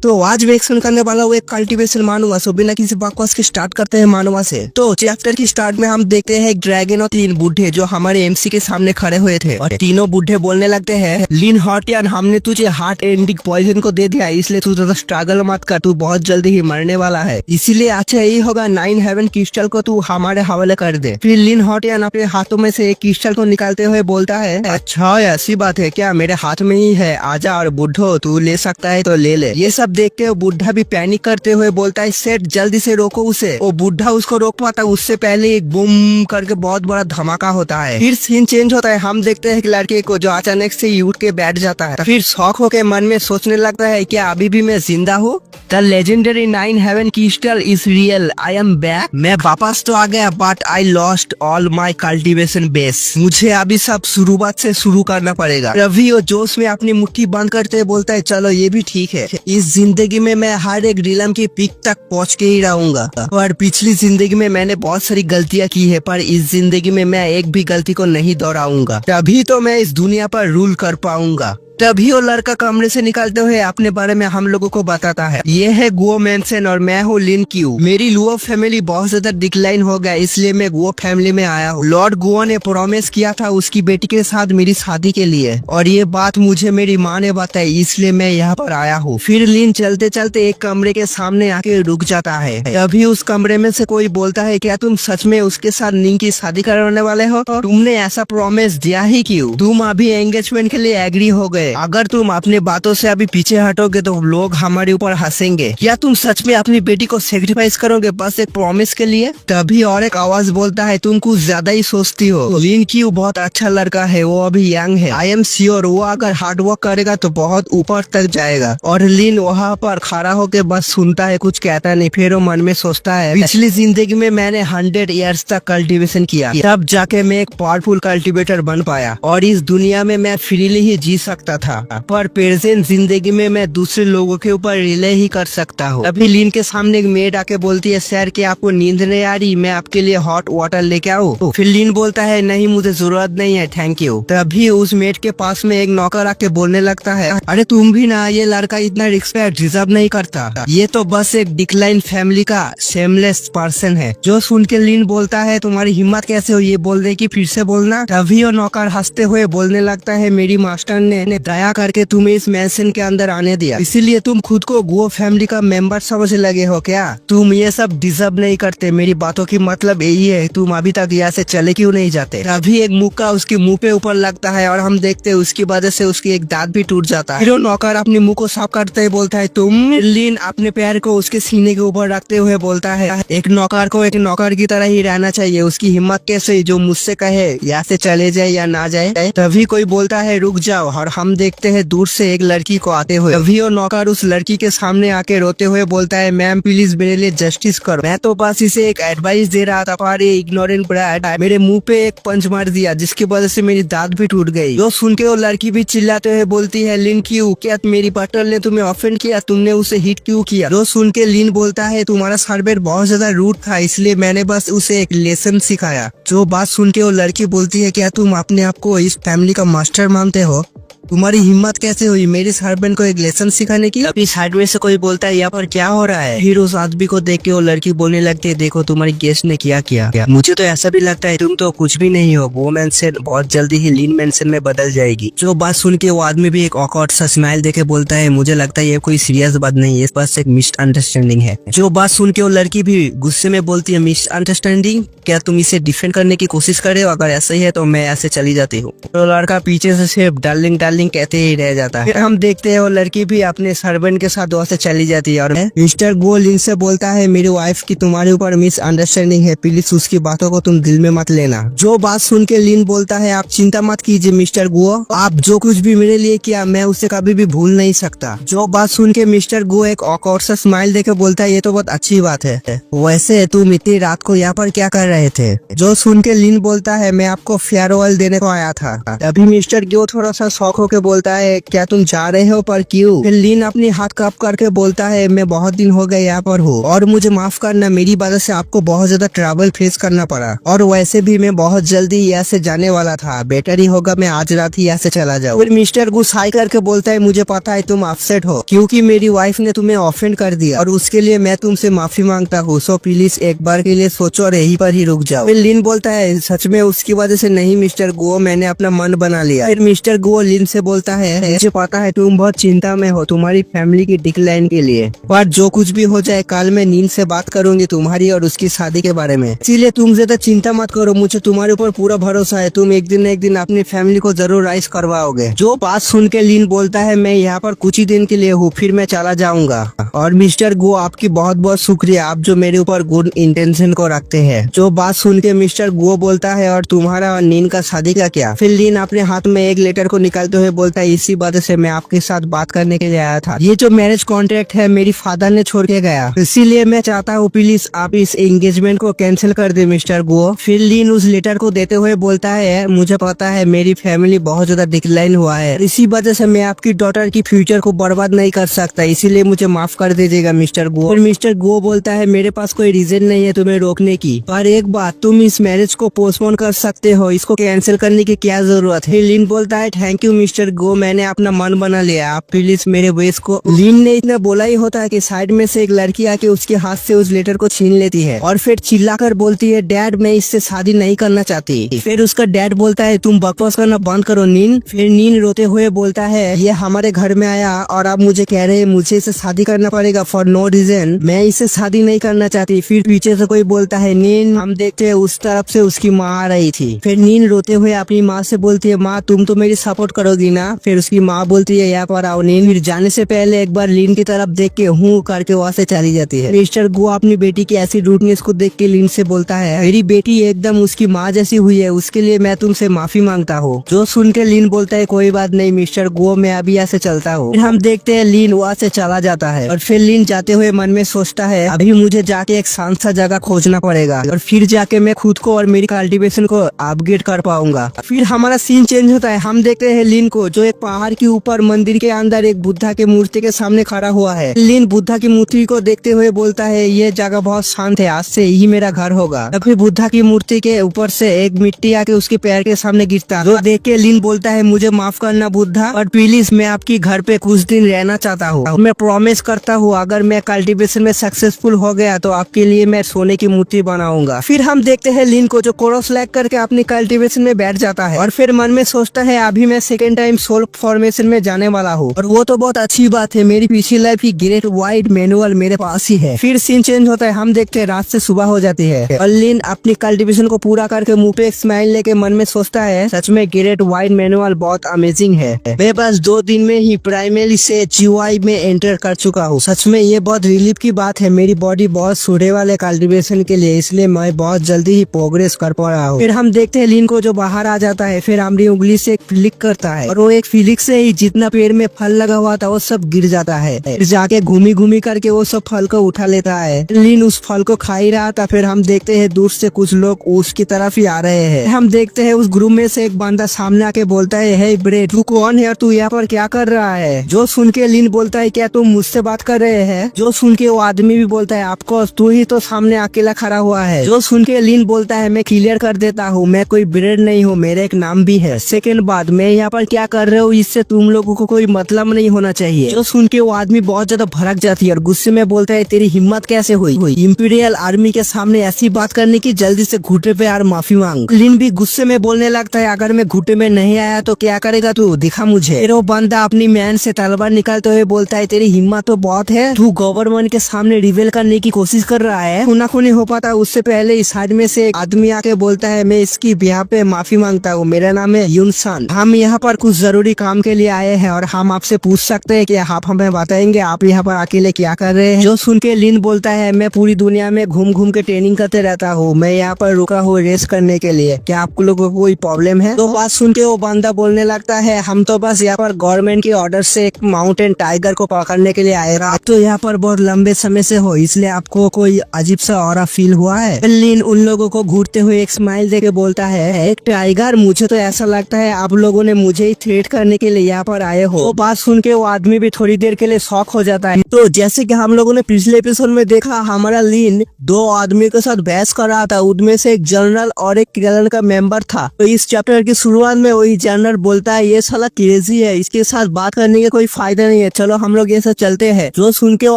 तो आज मैं एक्शन करने वाला हूँ एक कल्टीवेशन मानुआ। सो बिना किसी बकवास के स्टार्ट करते हैं मानुआ से। तो चैप्टर की स्टार्ट में हम देखते हैं एक ड्रैगन और 3 बूढ़े जो हमारे एमसी के सामने खड़े हुए थे और तीनों बूढ़े बोलने लगते हैं, लिन हॉटियन, हमने तुझे हार्ट एंडिंग पॉइजन को दे दिया, इसलिए तू ज्यादा स्ट्रगल मत कर, तू बहुत जल्दी ही मरने वाला है, इसीलिए अच्छा यही होगा 9 हेवन क्रिस्टल को तू हमारे हवाले कर दे। फिर लिन हॉटियन अपने हाथों में से एक क्रिस्टल को निकालते हुए बोलता है, अच्छा ऐसी बात है क्या, मेरे हाथ में ही है, आजा और बुढ़ो तू ले सकता है तो ले ले। ये सब देखते हुए बुढ़ा भी पैनिक करते हुए बोलता है, सेठ जल्दी से रोको उसे। वो बुढ़ा उसको रोक पाता उससे पहले एक बूम करके बहुत बड़ा धमाका होता है। फिर सीन चेंज होता है, हम देखते हैं एक लड़के को जो अचानक से ही उठ के बैठ जाता है। फिर शौक होके मन में सोचने लगता है, क्या अभी भी मैं जिंदा हूँ? The legendary 9 heaven crystal is real, I am back. मैं वापस तो आ गया but I lost all my cultivation base. मुझे अभी सब शुरुआत से शुरू करना पड़ेगा। रवि और जोश में अपनी मुट्ठी बंद करते बोलता है, चलो ये भी ठीक है, इस जिंदगी में मैं हर एक ड्रीलम की पीक तक पहुंच के ही रहूंगा। और पिछली जिंदगी में मैंने बहुत सारी गलतियां की है, पर इस जिंदगी में मैं एक भी गलती को नहीं दोहराऊंगा, तभी तो मैं इस दुनिया पर रूल कर पाऊंगा। तभी वो लड़का कमरे से निकलते हुए अपने बारे में हम लोगों को बताता है, ये है गुओ मेंशन और मैं हूँ लिन क्यू। मेरी लुओ फैमिली बहुत ज्यादा डिक्लाइन हो गया, इसलिए मैं गुओ फैमिली में आया हूँ। लॉर्ड गुओ ने प्रॉमिस किया था उसकी बेटी के साथ मेरी शादी के लिए, और ये बात मुझे मेरी माँ ने बताई, इसलिए मैं यहाँ पर आया हूँ। फिर लिन चलते चलते एक कमरे के सामने आके रुक जाता है। तभी उस कमरे में से कोई बोलता है, क्या तुम सच में उसके साथ लिन की शादी करवाने वाले हो? तुमने ऐसा प्रॉमिस दिया ही क्यों? तुम अभी एंगेजमेंट के लिए एग्री हो गए, अगर तुम अपनी बातों से अभी पीछे हटोगे तो लोग हमारे ऊपर हंसेंगे। क्या तुम सच में अपनी बेटी को सेक्रीफाइस करोगे बस एक प्रॉमिस के लिए? तभी और एक आवाज बोलता है, तुम कुछ ज्यादा ही सोचती हो, लिन क्यू बहुत अच्छा लड़का है, वो अभी यंग है, आई एम श्योर वो अगर हार्ड वर्क करेगा तो बहुत ऊपर तक जाएगा। और लिन वहाँ पर खड़ा होकर बस सुनता है, कुछ कहता नहीं। फिर वो मन में सोचता है, पिछली जिंदगी में मैंने 100 ईयर्स तक कल्टीवेशन किया, तब जाके मैं एक पावरफुल कल्टीवेटर बन पाया और इस दुनिया में मैं फ्रीली ही जी सकता था, पर प्रेजेंट जिंदगी में मैं दूसरे लोगों के ऊपर रिले ही कर सकता हूँ। अभी लिन के सामने एक मेड आके बोलती है, सर क्या आपको नींद नहीं आ रही, मैं आपके लिए हॉट वाटर लेके आऊँ? फिर लिन बोलता है, नहीं मुझे जरूरत नहीं है, थैंक यू। तभी उस मेड के पास में एक नौकर आके बोलने लगता है, अरे तुम भी ना, ये लड़का इतना रिस्पेक्ट डिजर्व नहीं करता, ये तो बस एक डिक्लाइन फैमिली का शेमलेस पर्सन है। जो सुन के लिन बोलता है, तुम्हारी हिम्मत कैसे हो ये बोलने की, फिर से बोलना। तभी वो नौकर हंसते हुए बोलने लगता है, मेरी मास्टर ने दया करके तुम्हें इस मैंशन के अंदर आने दिया, इसीलिए तुम खुद को गुओ फैमिली का मेंबर समझने लगे हो क्या? तुम ये सब डिजर्व नहीं करते। मेरी बातों की मतलब यही है, तुम अभी तक यहाँ से चले क्यों नहीं जाते? तभी एक मुक्का उसके मुंह पे ऊपर लगता है और हम देखते हैं उसकी वजह से उसकी एक दांत भी टूट जाता है। फिर वो नौकर अपने मुंह को साफ करते हुए बोलता है, तुम? लिन अपने पैर को उसके सीने के ऊपर रखते हुए बोलता है, एक नौकर को एक नौकर की तरह ही रहना चाहिए, उसकी हिम्मत कैसे जो मुझसे कहे यहाँ से चले जाए या ना जाए। तभी कोई बोलता है, रुक जाओ, और हम देखते हैं दूर से एक लड़की को आते हुए। तभी वो नौकर उस लड़की के सामने आके रोते हुए बोलता है, मैम प्लीज मेरे लिए जस्टिस करो, मैं तो बस इसे एक एडवाइस दे रहा था, पर ये इग्नोरेंट ब्रैड मेरे मुंह पे एक पंच मार दिया जिसकी वजह से मेरी दांत भी टूट गई। जो सुन के वो लड़की भी चिल्लाते हुए बोलती है, लिन क्यू, क्या मेरी पार्टनर ने तुम्हें ऑफेंड किया? तुमने उसे हिट क्यों किया? जो सुन के लिन बोलता है, तुम्हारा सर्वेंट बहुत ज्यादा रूड था, इसलिए मैंने बस उसे एक लेसन सिखाया। जो बात सुन के वो लड़की बोलती है, क्या तुम अपने आप को इस फैमिली का मास्टर मानते हो? तुम्हारी हिम्मत कैसे हुई मेरी सर्वेंट को एक लेसन सिखाने की? अभी साइड में से कोई बोलता है, यहाँ पर क्या हो रहा है? फिर उस आदमी को देख के वो लड़की बोलने लगती है, देखो तुम्हारी गेस्ट ने क्या किया। मुझे तो ऐसा भी लगता है तुम तो कुछ भी नहीं हो, वो मेंशन बहुत जल्दी ही लिन मेंशन में बदल जाएगी। जो बात सुन के वो आदमी भी एक ऑकवर्ड सा स्माइल देके बोलता है, मुझे लगता है ये कोई सीरियस बात नहीं है, बस एक मिसअंडरस्टैंडिंग है। जो बात सुन के वो लड़की भी गुस्से में बोलती है, मिसअंडरस्टैंडिंग? क्या तुम इसे डिफेंड करने की कोशिश कर रहे हो? अगर ऐसा ही है तो मैं ऐसे चली जाती हूँ। तो लड़का पीछे से सिर्फ डार्लिंग डार्लिंग कहते ही रह जाता है। फिर हम देखते हैं वो लड़की भी अपने सर्वेंट के साथ वहाँ से चली जाती है और मिस्टर गो लिन से बोलता है, मेरी वाइफ की तुम्हारे ऊपर मिसअंडरस्टैंडिंग है, प्लीज उसकी बातों को तुम दिल में मत लेना। जो बात सुन के लिन बोलता है, आप चिंता मत कीजिए मिस्टर गो, आप जो कुछ भी मेरे लिए किया मैं उसे कभी भी भूल नहीं सकता। जो बात सुन के मिस्टर गो एक ऑकवर्ड सा स्माइल देके बोलता है, ये तो बहुत अच्छी बात है, वैसे तुम इतनी रात को यहाँ पर क्या कर रहे थे? जो सुन के लिन बोलता है, मैं आपको फेयरवेल देने को आया था। तभी मिस्टर गो थोड़ा सा शॉक होके बोलता है क्या तुम जा रहे हो, पर क्यों? फिर लीन अपनी हाथ कप करके बोलता है मैं बहुत दिन हो गए यहाँ पर हूँ और मुझे माफ करना, मेरी वजह से आपको बहुत ज्यादा ट्रैवल फेस करना पड़ा और वैसे भी मैं बहुत जल्दी यहाँ से जाने वाला था, बेटर ही होगा मैं आज रात ही यहाँ से चला जाऊँ। फिर मिस्टर गुस हाई करके बोलता है मुझे पता है तुम अपसेट हो क्योंकि मेरी वाइफ ने तुम्हें ऑफेंड कर दिया और उसके लिए मैं तुमसे माफी मांगता हूँ, सो प्लीज एक बार के लिए सोचो और यहीं पर ही रुक जाओ। फिर लिन बोलता है सच में उसकी वजह से नहीं मिस्टर गुओ, मैंने अपना मन बना लिया। फिर मिस्टर गुओ लिन से बोलता है मुझे पता है तुम बहुत चिंता में हो तुम्हारी फैमिली की डिक्लाइन के लिए, पर जो कुछ भी हो जाए कल मैं नींद से बात करूंगी तुम्हारी और उसकी शादी के बारे में, इसीलिए तुम ज्यादा चिंता मत करो, मुझे तुम्हारे ऊपर पूरा भरोसा है, तुम एक दिन अपनी फैमिली को जरूर राइज करवाओगे। जो बात सुन के लिन बोलता है मैं यहाँ पर कुछ ही दिन के लिए हूँ, फिर मैं चला जाऊंगा और मिस्टर गुओ आपकी बहुत बहुत शुक्रिया, आप जो मेरे ऊपर गुड इंटेंशन को रखते हैं। जो बात सुन के मिस्टर गुओ बोलता है और तुम्हारा और नीन का शादी का क्या? फिर लीन अपने हाथ में एक लेटर को निकालते हुए बोलता है इसी वजह से मैं आपके साथ बात करने के लिए आया था, ये जो मैरिज कॉन्ट्रैक्ट है मेरी फादर ने छोड़ के गया, इसीलिए मैं चाहता हूँ प्लीज आप इस एंगेजमेंट को कैंसिल कर दे मिस्टर गुओ। फिर लीन उस लेटर को देते हुए बोलता है मुझे पता है मेरी फैमिली बहुत ज्यादा डिक्लाइन हुआ है, इसी वजह से मैं आपकी डॉटर की फ्यूचर को बर्बाद नहीं कर सकता, इसीलिए मुझे माफ कर दीजिएगा मिस्टर गुओ। फिर मिस्टर गुओ बोलता है मेरे पास कोई रीजन नहीं है तुम्हें रोकने की, पर एक बात तुम इस मैरिज को पोस्टपोन कर सकते हो, इसको कैंसिल करने की क्या जरूरत है? लिन बोलता है थैंक यू मिस्टर गुओ, मैंने अपना मन बना लिया, आप प्लीज मेरे वेस को। लिन ने इतना बोला ही होता है कि साइड में से एक लड़की आके उसके हाथ से उस लेटर को छीन लेती है और फिर चिल्लाकर बोलती है डैड मैं इससे शादी नहीं करना चाहती। फिर उसका डैड बोलता है तुम बकवास करना बंद करो नीन। फिर नीन रोते हुए बोलता है ये हमारे घर में आया और आप मुझे कह रहे हैं मुझे इसे शादी करना पड़ेगा फॉर नो रीजन, मैं इसे शादी नहीं करना चाहती। फिर पीछे से कोई बोलता है नीन, हम देखते हैं उस तरफ से उसकी माँ आ रही थी। फिर नीन रोते हुए अपनी माँ से बोलती है माँ तुम तो मेरी सपोर्ट करोगी ना? फिर उसकी माँ बोलती है यहाँ पर आओ नीन। फिर जाने से पहले एक बार लीन की तरफ देख के हूँ करके वहाँ से चली जाती है। मिस्टर गुओ अपनी बेटी की ऐसी रूडनेस को देख के लीन से बोलता है मेरी बेटी एकदम उसकी माँ जैसी हुई है, उसके लिए मैं तुमसे माफी मांगता हूँ। जो सुन के लीन बोलता है कोई बात नहीं मिस्टर गुओ, मैं अभी यहाँ से चलता हूँ। फिर हम देखते हैं लीन वहाँ से चला जाता है और फिर लीन जाते हुए मन में सोचता है अभी मुझे जाके एक शांत सा जगह खोजना पड़ेगा और फिर जाके मैं खुद को और मेरी कल्टीवेशन को अपग्रेड कर पाऊंगा। फिर हमारा सीन चेंज होता है, हम देखते हैं लीन को जो एक पहाड़ के ऊपर मंदिर के अंदर एक बुद्धा के मूर्ति के सामने खड़ा हुआ है। लीन बुद्धा की मूर्ति को देखते हुए बोलता है ये जगह बहुत शांत है, आज से यही मेरा घर होगा। तभी बुद्धा की मूर्ति के ऊपर से एक मिट्टी आके उसके पैर के सामने गिरता, जो देख के लीन बोलता है मुझे माफ करना बुद्धा, और प्लीज मैं आपकी घर पे कुछ दिन रहना चाहता हूँ, मैं प्रॉमिस करता हूँ अगर मैं कल्टीवेशन में सक्सेसफुल हो गया तो आपके लिए मैं सोने की मूर्ति बनाऊंगा। फिर हम देखते हैं लीन को जो क्रॉस लैग करके अपनी कल्टीवेशन में बैठ जाता है और फिर मन में सोचता है अभी मैं सेकेंड टाइम सोल फॉर्मेशन में जाने वाला हूँ और वो तो बहुत अच्छी बात है, मेरी पिछली लाइफ की ग्रेट वाइड मैनुअल मेरे पास ही है। फिर सीन चेंज होता है, हम देखते हैं रात से सुबह हो जाती है और लीन अपनी कल्टीवेशन को पूरा करके मुंह पे एक स्माइल लेके मन में सोचता है सच में ग्रेट वाइड मैनुअल बहुत अमेजिंग है, मैं बस 2 दिन में ही प्राइमरी से जीवाई में एंटर कर चुका हूँ, सच में ये बहुत रिलीफ की बात है, मेरी बॉडी बहुत सूटे वाले कल्टीवेशन के लिए, इसलिए मैं बहुत जल्दी ही प्रोग्रेस कर पा रहा हूँ। फिर हम देखते हैं लीन को जो बाहर आ जाता है, फिर हमारी उंगली से एक फ्लिक करता है और वो एक फ्लिक से ही जितना पेड़ में फल लगा हुआ था वो सब गिर जाता है। फिर जाके घूमी घूमी करके वो सब फल को उठा लेता है। लीन उस फल को खा ही रहा था, फिर हम देखते हैं दूर से कुछ लोग उसकी तरफ ही आ रहे हैं। हम देखते हैं उस ग्रुप में से एक बंदा सामने आके बोलता है हे ब्रे तू कौन है और तू यहाँ पर क्या कर रहा है? जो सुन के लीन बोलता है क्या तुम मुझसे बात कर रहे हैं? जो सुन के वो आदमी भी बोलता है ऑफकोर्स तू ही तो सामने अकेला खड़ा हुआ है। जो सुन के लीन बोलता है मैं क्लियर कर देता हूँ, मैं कोई ब्रेड नहीं हूँ, मेरा एक नाम भी है। सेकंड बात, मैं यहाँ पर क्या कर रहे हो इससे तुम लोगों को कोई मतलब नहीं होना चाहिए। जो सुन के वो आदमी बहुत ज्यादा भड़क जाती है और गुस्से में बोलता है तेरी हिम्मत कैसे हुई इंपीरियल आर्मी के सामने ऐसी बात करने की, जल्दी से घुटे पे यार माफी मांग। लीन भी गुस्से में बोलने लगता है अगर मैं घुटे में नहीं आया तो क्या करेगा तू, दिखा मुझे। फिर वो बंदा अपनी मैन से तलवार निकालते हुए बोलता है तेरी हिम्मत तो बहुत है, तू गवर्नमेंट के सामने रिवेल करने की कोशिश कर रहा है, खूनाखूनी हो पाता उससे पहले इस साइड में से एक आदमी आके बोलता है मैं इसकी बिहार पे माफी मांगता हूँ, मेरा नाम है यूनसान, हम यहाँ पर कुछ जरूरी काम के लिए आए हैं और हम आपसे पूछ सकते हैं कि आप हमें बताएंगे आप यहाँ पर अकेले क्या कर रहे हैं? जो सुन के लीन बोलता है मैं पूरी दुनिया में घूम घूम के ट्रेनिंग करते रहता हूँ, मैं यहाँ पर रुका हूँ रेस्ट करने के लिए, क्या आप लोगों को कोई प्रॉब्लम है? तो बात सुन के वो बंदा बोलने लगता है हम तो बस यहाँ पर गवर्नमेंट की ऑर्डर से एक माउंटेन टाइगर को पकड़ने के लिए आए, आप तो यहाँ पर बहुत लंबे समय से हो इसलिए आपको कोई अजीब सा ऑरा फील हुआ है? लीन उन लोगों को घूरते हुए एक स्माइल देके बोलता है एक टाइगर, मुझे तो ऐसा लगता है आप लोगों ने मुझे ही थ्रेट करने के लिए यहाँ पर आए हो। वो बात सुन के वो आदमी भी थोड़ी देर के लिए शॉक हो जाता है। तो जैसे कि हम लोगों ने पिछले एपिसोड में देखा, हमारा लीन दो आदमी के साथ बहस कर रहा था, उनमें से एक जनरल और एक क्लैन का मेंबर था। तो इस चैप्टर की शुरुआत में वही जनरल बोलता है ये साला क्रेजी है, इसके साथ बात करने का कोई फायदा नहीं है, चलो हम लोग ये सब चलते हैं। जो सुन के वो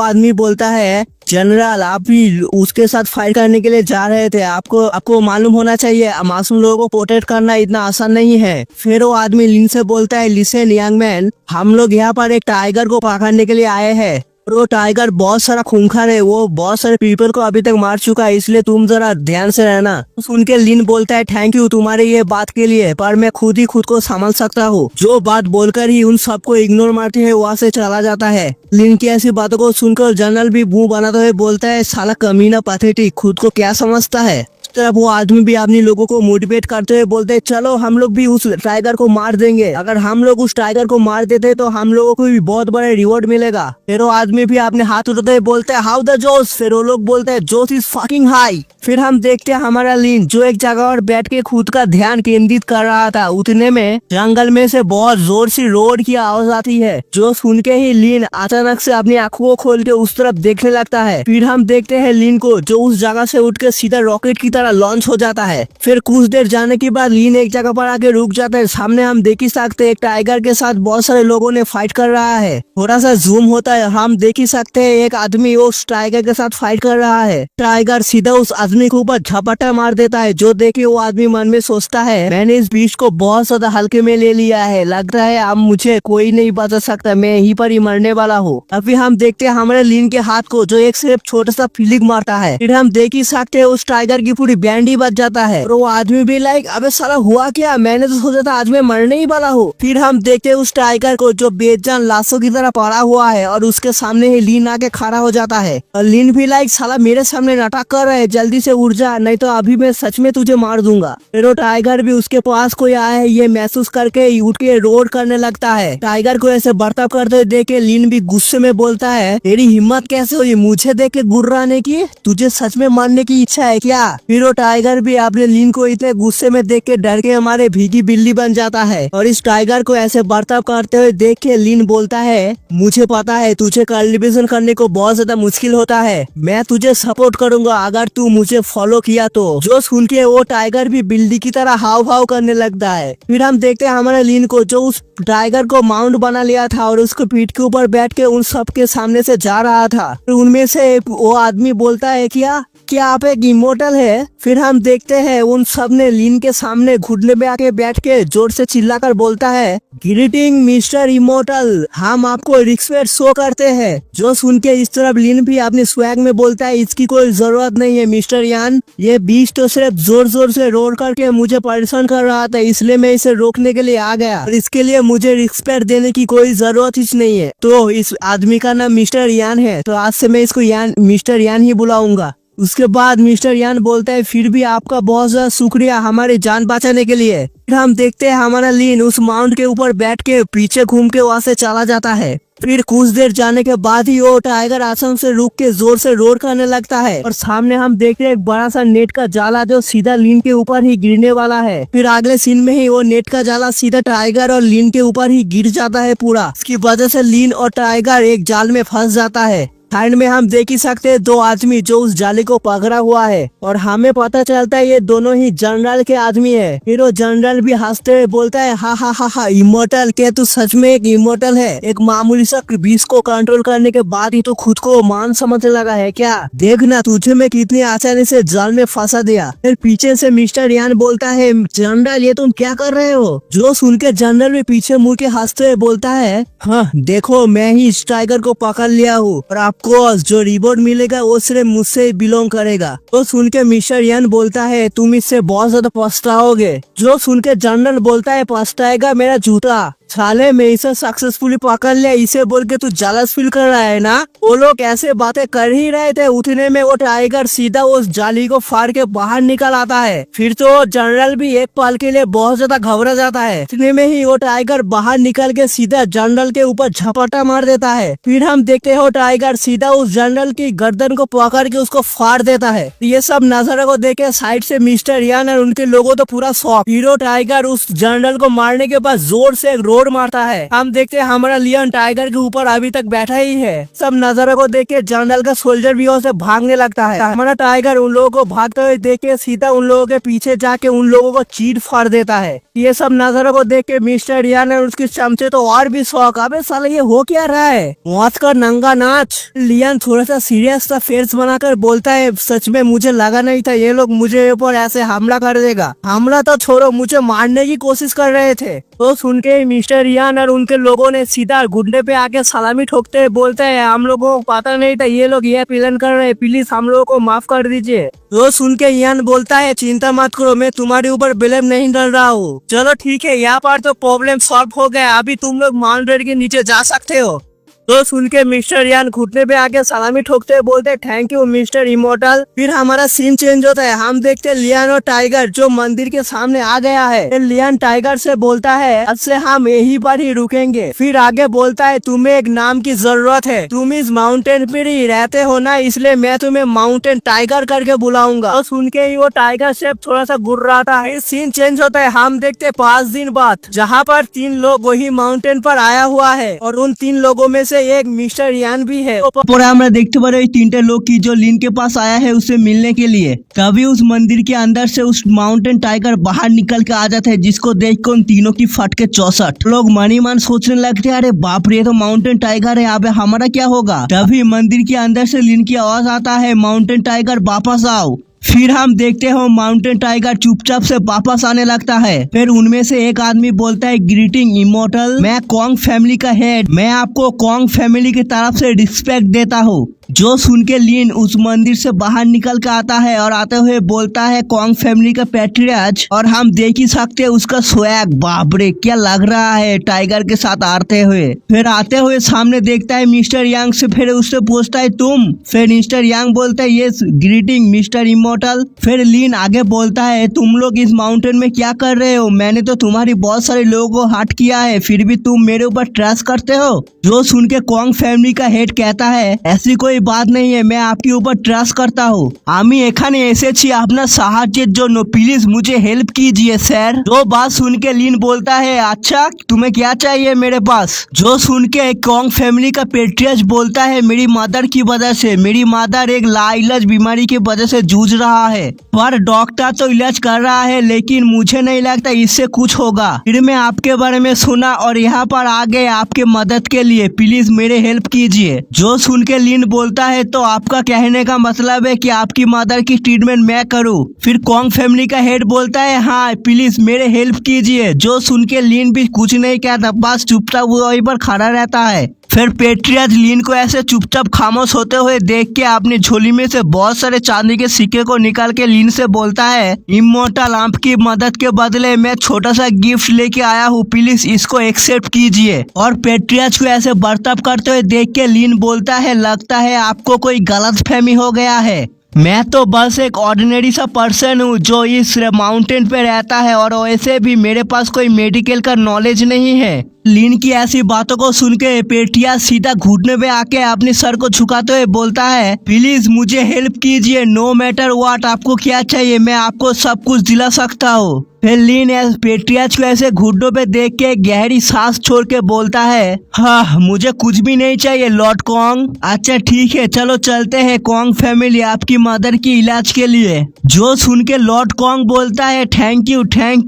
आदमी बोलता है जनरल आप भी उसके साथ फाइट करने के लिए जा रहे थे, आपको मालूम होना चाहिए मासूम लोगों को प्रोटेक्ट करना इतना आसान नहीं है। फिर वो आदमी लिन से बोलता है लिसन यंग मैन, हम लोग यहाँ पर एक टाइगर को पकड़ने के लिए आए हैं। वो टाइगर बहुत सारा खूंखार है, वो बहुत सारे पीपल को अभी तक मार चुका है, इसलिए तुम जरा ध्यान से रहना। सुन के लिन बोलता है थैंक यू तुम्हारे ये बात के लिए, पर मैं खुद ही खुद को संभाल सकता हूँ। जो बात बोलकर ही उन सबको इग्नोर मारते हुए वहाँ से चला जाता है। लिन की ऐसी बातों को सुनकर जनरल भी मुंह बनाते हुए बोलता है साला कमीना पैथेटिक, खुद को क्या समझता है। तरफ वो आदमी भी अपने लोगों को मोटिवेट करते हुए बोलते हैं चलो हम लोग भी उस टाइगर को मार देंगे, अगर हम लोग उस टाइगर को मार देते तो हम लोगों को भी बहुत बड़ा रिवॉर्ड मिलेगा। फिर वो आदमी भी अपने हाथ उठाते हुए बोलते हैं हाउ द जोश, फिर वो लोग बोलते हैं जोश इज फकिंग हाई। फिर हम देखते हैं हमारा लीन जो एक जगह और बैठ के खुद का ध्यान केंद्रित कर रहा था, उतने में जंगल में से बहुत जोर से रोड की आवाज आती है। जो सुन के ही लीन अचानक से अपनी आंखों को खोल के उस तरफ देखने लगता है। फिर हम देखते हैं लीन को जो उस जगह से उठ के सीधा रॉकेट की लॉन्च हो जाता है। फिर कुछ देर जाने के बाद लीन एक जगह पर आके रुक जाता है। सामने हम देख ही सकते हैं एक टाइगर के साथ बहुत सारे लोगों ने फाइट कर रहा है। थोड़ा सा जूम होता है, हम देख ही सकते हैं एक आदमी उस टाइगर के साथ फाइट कर रहा है। टाइगर सीधा उस आदमी के ऊपर झपटा मार देता है, जो देख के वो आदमी मन में सोचता है मैंने इस बीच को बहुत ज्यादा हल्के में ले लिया है, लगता है अब मुझे कोई नहीं बचा सकता, मैं यहीं पर ही मरने वाला हूँ। अभी हम देखते हैं हमारे लीन के हाथ को जो एक सिर्फ छोटा सा फीलिंग मारता है। फिर हम देख ही सकते हैं उस टाइगर की पूरी बैंड ही बच जाता है। और वो आदमी भी लाइक अबे साला हुआ क्या, मैंने तो सोचा था आज मैं मरने ही वाला हूँ। फिर हम देखते हैं उस टाइगर को जो बेजान लाशों की तरह पड़ा हुआ है और उसके सामने ही लीन आके खड़ा हो जाता है। और लीन भी लाइक साला मेरे सामने नाटक कर रहा है, जल्दी से उठ जा नहीं तो अभी मैं सच में तुझे मार दूंगा। फिर वो टाइगर भी उसके पास कोई आया है ये महसूस करके उठ के रोड करने लगता है। टाइगर को ऐसे बर्ताव करते देख के लीन भी गुस्से में बोलता है तेरी हिम्मत कैसे हुई मुझे देख के गुर्राने की, तुझे सच में मारने की इच्छा है क्या। फिर वो टाइगर भी अपने लीन को इतने गुस्से में देख के डर के हमारे भीगी बिल्ली बन जाता है। और इस टाइगर को ऐसे बर्ताव करते हुए देख के लीन बोलता है मुझे पता है तुझे कल्टिवेशन करने को बहुत ज्यादा मुश्किल होता है, मैं तुझे सपोर्ट करूंगा अगर तू मुझे फॉलो किया तो। जो सुन के वो टाइगर भी बिल्ली की तरह हाव भाव करने लगता है। फिर हम देखते हैं हमारे लीन को जो उस टाइगर को माउंट बना लिया था और उसको पीठ के ऊपर बैठ के उन सब के सामने से जा रहा था। फिर उनमें से वो आदमी बोलता है क्या आप एक इमोर्टल है। फिर हम देखते हैं उन सब ने लीन के सामने घुटने पे आके बैठ के जोर से चिल्लाकर बोलता है ग्रीटिंग मिस्टर इमोर्टल, हम आपको रिस्पेक्ट शो करते हैं। जो सुन के इस तरफ लीन भी अपने स्वैग में बोलता है इसकी कोई जरूरत नहीं है मिस्टर यान, ये बीच तो सिर्फ जोर जोर से रोड करके मुझे परेशान कर रहा था, इसलिए मैं इसे रोकने के लिए आ गया और इसके लिए मुझे रिस्पेक्ट देने की कोई जरूरत ही नहीं है। तो इस आदमी का नाम मिस्टर यान है, तो आज से मैं इसको मिस्टर यान ही बुलाऊंगा। उसके बाद मिस्टर यान बोलता है फिर भी आपका बहुत ज्यादा शुक्रिया हमारी जान बचाने के लिए। फिर हम देखते हैं हमारा लीन उस माउंट के ऊपर बैठ के पीछे घूम के वहाँ से चला जाता है। फिर कुछ देर जाने के बाद ही वो टाइगर आसाम से रुक के जोर से रोड करने लगता है और सामने हम देखते हैं एक बड़ा सा नेट का जाला जो सीधा लीन के ऊपर ही गिरने वाला है। फिर अगले सीन में ही वो नेट का जाला सीधा टाइगर और लीन के ऊपर ही गिर जाता है पूरा। इसकी वजह से लीन और टाइगर एक जाल में फंस जाता है। साइड में हम देख ही सकते हैं दो आदमी जो उस जाली को पकड़ा हुआ है और हमें पता चलता है ये दोनों ही जनरल के आदमी है। फिर वो जनरल भी हंसते हुए बोलता है हा हा हा हा इमोर्टल, क्या तू सच में एक इमोर्टल है, एक मामूली सा विष को कंट्रोल करने के बाद ही तो खुद को मान समझने लगा है क्या, देखना तुझे मैं कितनी आसानी से जाल में फंसा दिया। फिर पीछे से मिस्टर यान बोलता है जनरल ये तुम क्या कर रहे हो। जो सुन के जनरल भी पीछे मुड़ के हंसते हुए बोलता है हाँ देखो मैं ही इस टाइगर को पकड़ लिया हूँ और आपको जो रिवॉर्ड मिलेगा वो सिर्फ मुझसे बिलोंग करेगा। तो सुन के मिस्टर यान बोलता है तुम इससे बहुत ज्यादा पछताओगे। जो सुन के जनरल बोलता है पछताएगा मेरा जूता। साले मैं इसे सक्सेसफुली पकड़ लिया इसे बोल के तू जेलस फील कर रहा है ना। वो लोग ऐसे बातें कर ही रहे थे, उतने में वो टाइगर सीधा उस जाली को फाड़ के बाहर निकल आता है। फिर तो जनरल भी एक पल के लिए बहुत ज्यादा घबरा जाता है। इतने में ही वो टाइगर बाहर निकल के सीधा जनरल के ऊपर झपटा मार देता है। फिर हम देखते हो टाइगर सीधा उस जनरल की गर्दन को पकड़ के उसको फाड़ देता है। ये सब नजारे को देख के साइड से मिस्टर यान और उनके लोगों तो पूरा शॉक। हीरो टाइगर उस जनरल को मारने के बाद जोर से एक रोड मारता है। हम देखते हैं हमारा लियन टाइगर के ऊपर अभी तक बैठा ही है। सब नजारे को देख के जनरल का सोल्जर भी वहाँ से भागने लगता है। हमारा टाइगर उन लोगों को भागते हुए देख के सीधा उन लोगों के पीछे जाके उन लोगों को चीर फाड़ देता है। ये सब नजारों को देख के मिस्टर यान और उसके चमचे तो और भी शौक, अबे साला ये हो क्या रहा है, मौत का नंगा नाच। लियन थोड़ा सा सीरियस सा फेस बनाकर बोलता है, सच में मुझे लगा नहीं था ये लोग मुझे ऊपर ऐसे हमला कर देगा। हमला तो छोड़ो, मुझे मारने की कोशिश कर रहे थे। तो सुन के मिस्टर यान और उनके लोगों ने सीधा घुटने पे आके सलामी ठोकते हैं, बोलते हैं हम लोगों को पता नहीं था ये लोग ये प्लान कर रहे हैं, प्लीज हम लोगों को माफ कर दीजिए। तो सुन के यान बोलता है, चिंता मत करो, मैं तुम्हारे ऊपर ब्लेम नहीं डाल रहा हूँ। चलो ठीक है, यहाँ पर तो प्रॉब्लम सॉल्व हो गया, अभी तुम लोग माउंटेन के नीचे जा सकते हो। तो सुन के मिस्टर यान घुटने पे आके सलामी ठोकते हैं, बोलते थैंक यू मिस्टर इमोर्टल। फिर हमारा सीन चेंज होता है, हम देखते हैं लियन और टाइगर जो मंदिर के सामने आ गया है। लियन टाइगर से बोलता है, अब से हम यहीं पर ही रुकेंगे। फिर आगे बोलता है, तुम्हें एक नाम की जरूरत है, तुम इस माउंटेन पर ही रहते हो ना, इसलिए मैं तुम्हें माउंटेन टाइगर करके बुलाऊंगा। तो सुन के ही वो टाइगर शेप थोड़ा सा गुर्राता है। सीन चेंज होता है, हम देखते हैं 5 दिन बाद, जहाँ पर 3 लोग वही माउंटेन पर आया हुआ है और उन 3 लोगों में से एक मिस्टर यान भी है। पर আমরা দেখতে পারি ওই 3টে लोग की जो लिन के पास आया है उससे मिलने के लिए। तभी उस मंदिर के अंदर से उस माउंटेन टाइगर बाहर निकल के आ जाता है, जिसको देख कर उन तीनों की फट के 64 लोग मनी मन सोचने लगते हैं, अरे बाप रे, ये तो माउंटेन टाइगर है, अबे हमारा क्या होगा। तभी मंदिर के अंदर से लिन की आवाज आता है, माउंटेन टाइगर वापस आओ। फिर हम देखते हो माउंटेन टाइगर चुपचाप से वापस आने लगता है। फिर उनमें से एक आदमी बोलता है, ग्रीटिंग इमोर्टल, मैं कॉन्ग फैमिली का हेड, मैं आपको कॉन्ग फैमिली की तरफ से रिस्पेक्ट देता हूँ। जो सुन के लिन उस मंदिर से बाहर निकल के आता है और आते हुए बोलता है, कॉन्ग फैमिली का पैट्रियार्च, और हम देख ही सकते हैं उसका स्वैग, बाप रे क्या लग रहा है टाइगर के साथ आते हुए। फिर आते हुए सामने देखता है मिस्टर यांग से, फिर उससे पूछता है तुम। फिर मिस्टर यांग बोलता है, यस ग्रीटिंग मिस्टर इमोर्टल। फिर लिन आगे बोलता है, तुम लोग इस माउंटेन में क्या कर रहे हो, मैंने तो तुम्हारी बहुत सारे लोगों को हट किया है, फिर भी तुम मेरे ऊपर ट्रस्ट करते हो। जो सुन के कॉन्ग फैमिली का हेड कहता है, ऐसी कोई बात नहीं है, मैं आपके ऊपर ट्रस्ट करता हूँ, আমি এখানে এসেছি আপনার সাহায্যের জন্য, प्लीज मुझे हेल्प कीजिए सर। जो बात सुन के लिन बोलता है, अच्छा तुम्हें क्या चाहिए मेरे पास। जो सुन के कॉन्ग फैमिली का पेट्रियर्च बोलता है, मेरी मदर की वजह से, मेरी मदर एक लाइलाज बीमारी की वजह से जूझ रहा है, पर डॉक्टर तो इलाज कर रहा है, लेकिन मुझे नहीं लगता इससे कुछ होगा। फिर मैं आपके बारे में सुना और यहाँ पर आ गए आपके मदद के लिए, प्लीज मेरे हेल्प कीजिए। जो सुन के लिन बोलता है, तो आपका कहने का मतलब है कि आपकी मदर की ट्रीटमेंट मैं करूं। फिर कॉन्ग फैमिली का हेड बोलता है, हाँ प्लीज मेरे हेल्प कीजिए। जो सुन के लिन भी कुछ नहीं कहता, बस चुपचाप वहीं पर खड़ा रहता है। फिर पेट्रियर्च लिन को ऐसे चुपचाप खामोश होते हुए देख के अपनी झोली में से बहुत सारे चांदी के सिक्के को निकाल के लिन से बोलता है, इमोर्टल आपकी मदद के बदले मैं छोटा सा गिफ्ट लेके आया हूँ, प्लीज इसको एक्सेप्ट कीजिए। और पेट्रियर्च को ऐसे बर्ताव करते हुए देख के लिन बोलता है, लगता है आपको कोई गलतफहमी हो गया है, मैं तो बस एक ऑर्डिनरी सा पर्सन हूँ जो इस माउंटेन पे रहता है, और वैसे भी मेरे पास कोई मेडिकल का नॉलेज नहीं है। लिन की ऐसी बातों को सुन के पेटिया सीधा घुटने पे आके अपने सर को झुकाते हुए बोलता है, प्लीज मुझे हेल्प कीजिए, नो मैटर व्हाट, आपको क्या चाहिए मैं आपको सब कुछ दिला सकता हूँ। फिर लिन पेट्रियर्च को ऐसे घुटनों पे देख के गहरी सांस छोड़ के बोलता है, हाँ मुझे कुछ भी नहीं चाहिए लॉर्ड कॉन्ग। अच्छा ठीक है, चलो चलते हैं कॉन्ग फैमिली आपकी मदर की इलाज के लिए। जो सुन के लॉर्ड कॉन्ग बोलता है, थैंक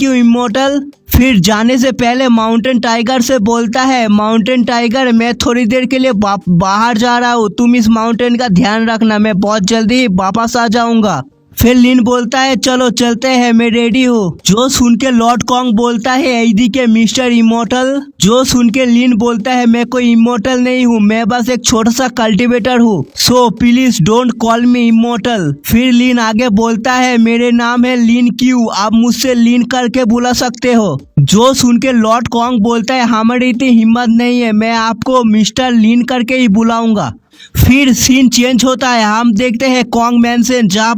यू इमोर्टल। फिर जाने से पहले माउंटेन टाइगर से बोलता है, माउंटेन टाइगर मैं थोड़ी देर के लिए बाहर जा रहा हूँ, तुम इस माउंटेन का ध्यान रखना, मैं बहुत जल्दी वापस आ जाऊंगा। फिर लिन बोलता है चलो चलते हैं, मैं रेडी हूँ। जो सुन के लॉर्ड कॉन्ग बोलता है एईडी मिस्टर इमोर्टल। जो सुन के लिन बोलता है मैं कोई इमोर्टल नहीं हूँ, मैं बस एक छोटा सा कल्टीवेटर हूँ, so please don't call me immortal. फिर लिन आगे बोलता है मेरे नाम है लिन क्यू, आप मुझसे लिन करके बुला सकते हो। जो सुन के लॉर्ड कॉन्ग बोलता है हमारी इतनी हिम्मत नहीं है, मैं आपको मिस्टर लिन करके ही बुलाऊंगा। फिर सीन चेंज होता है, हम देखते हैं कॉन्ग मैंशन जहाँ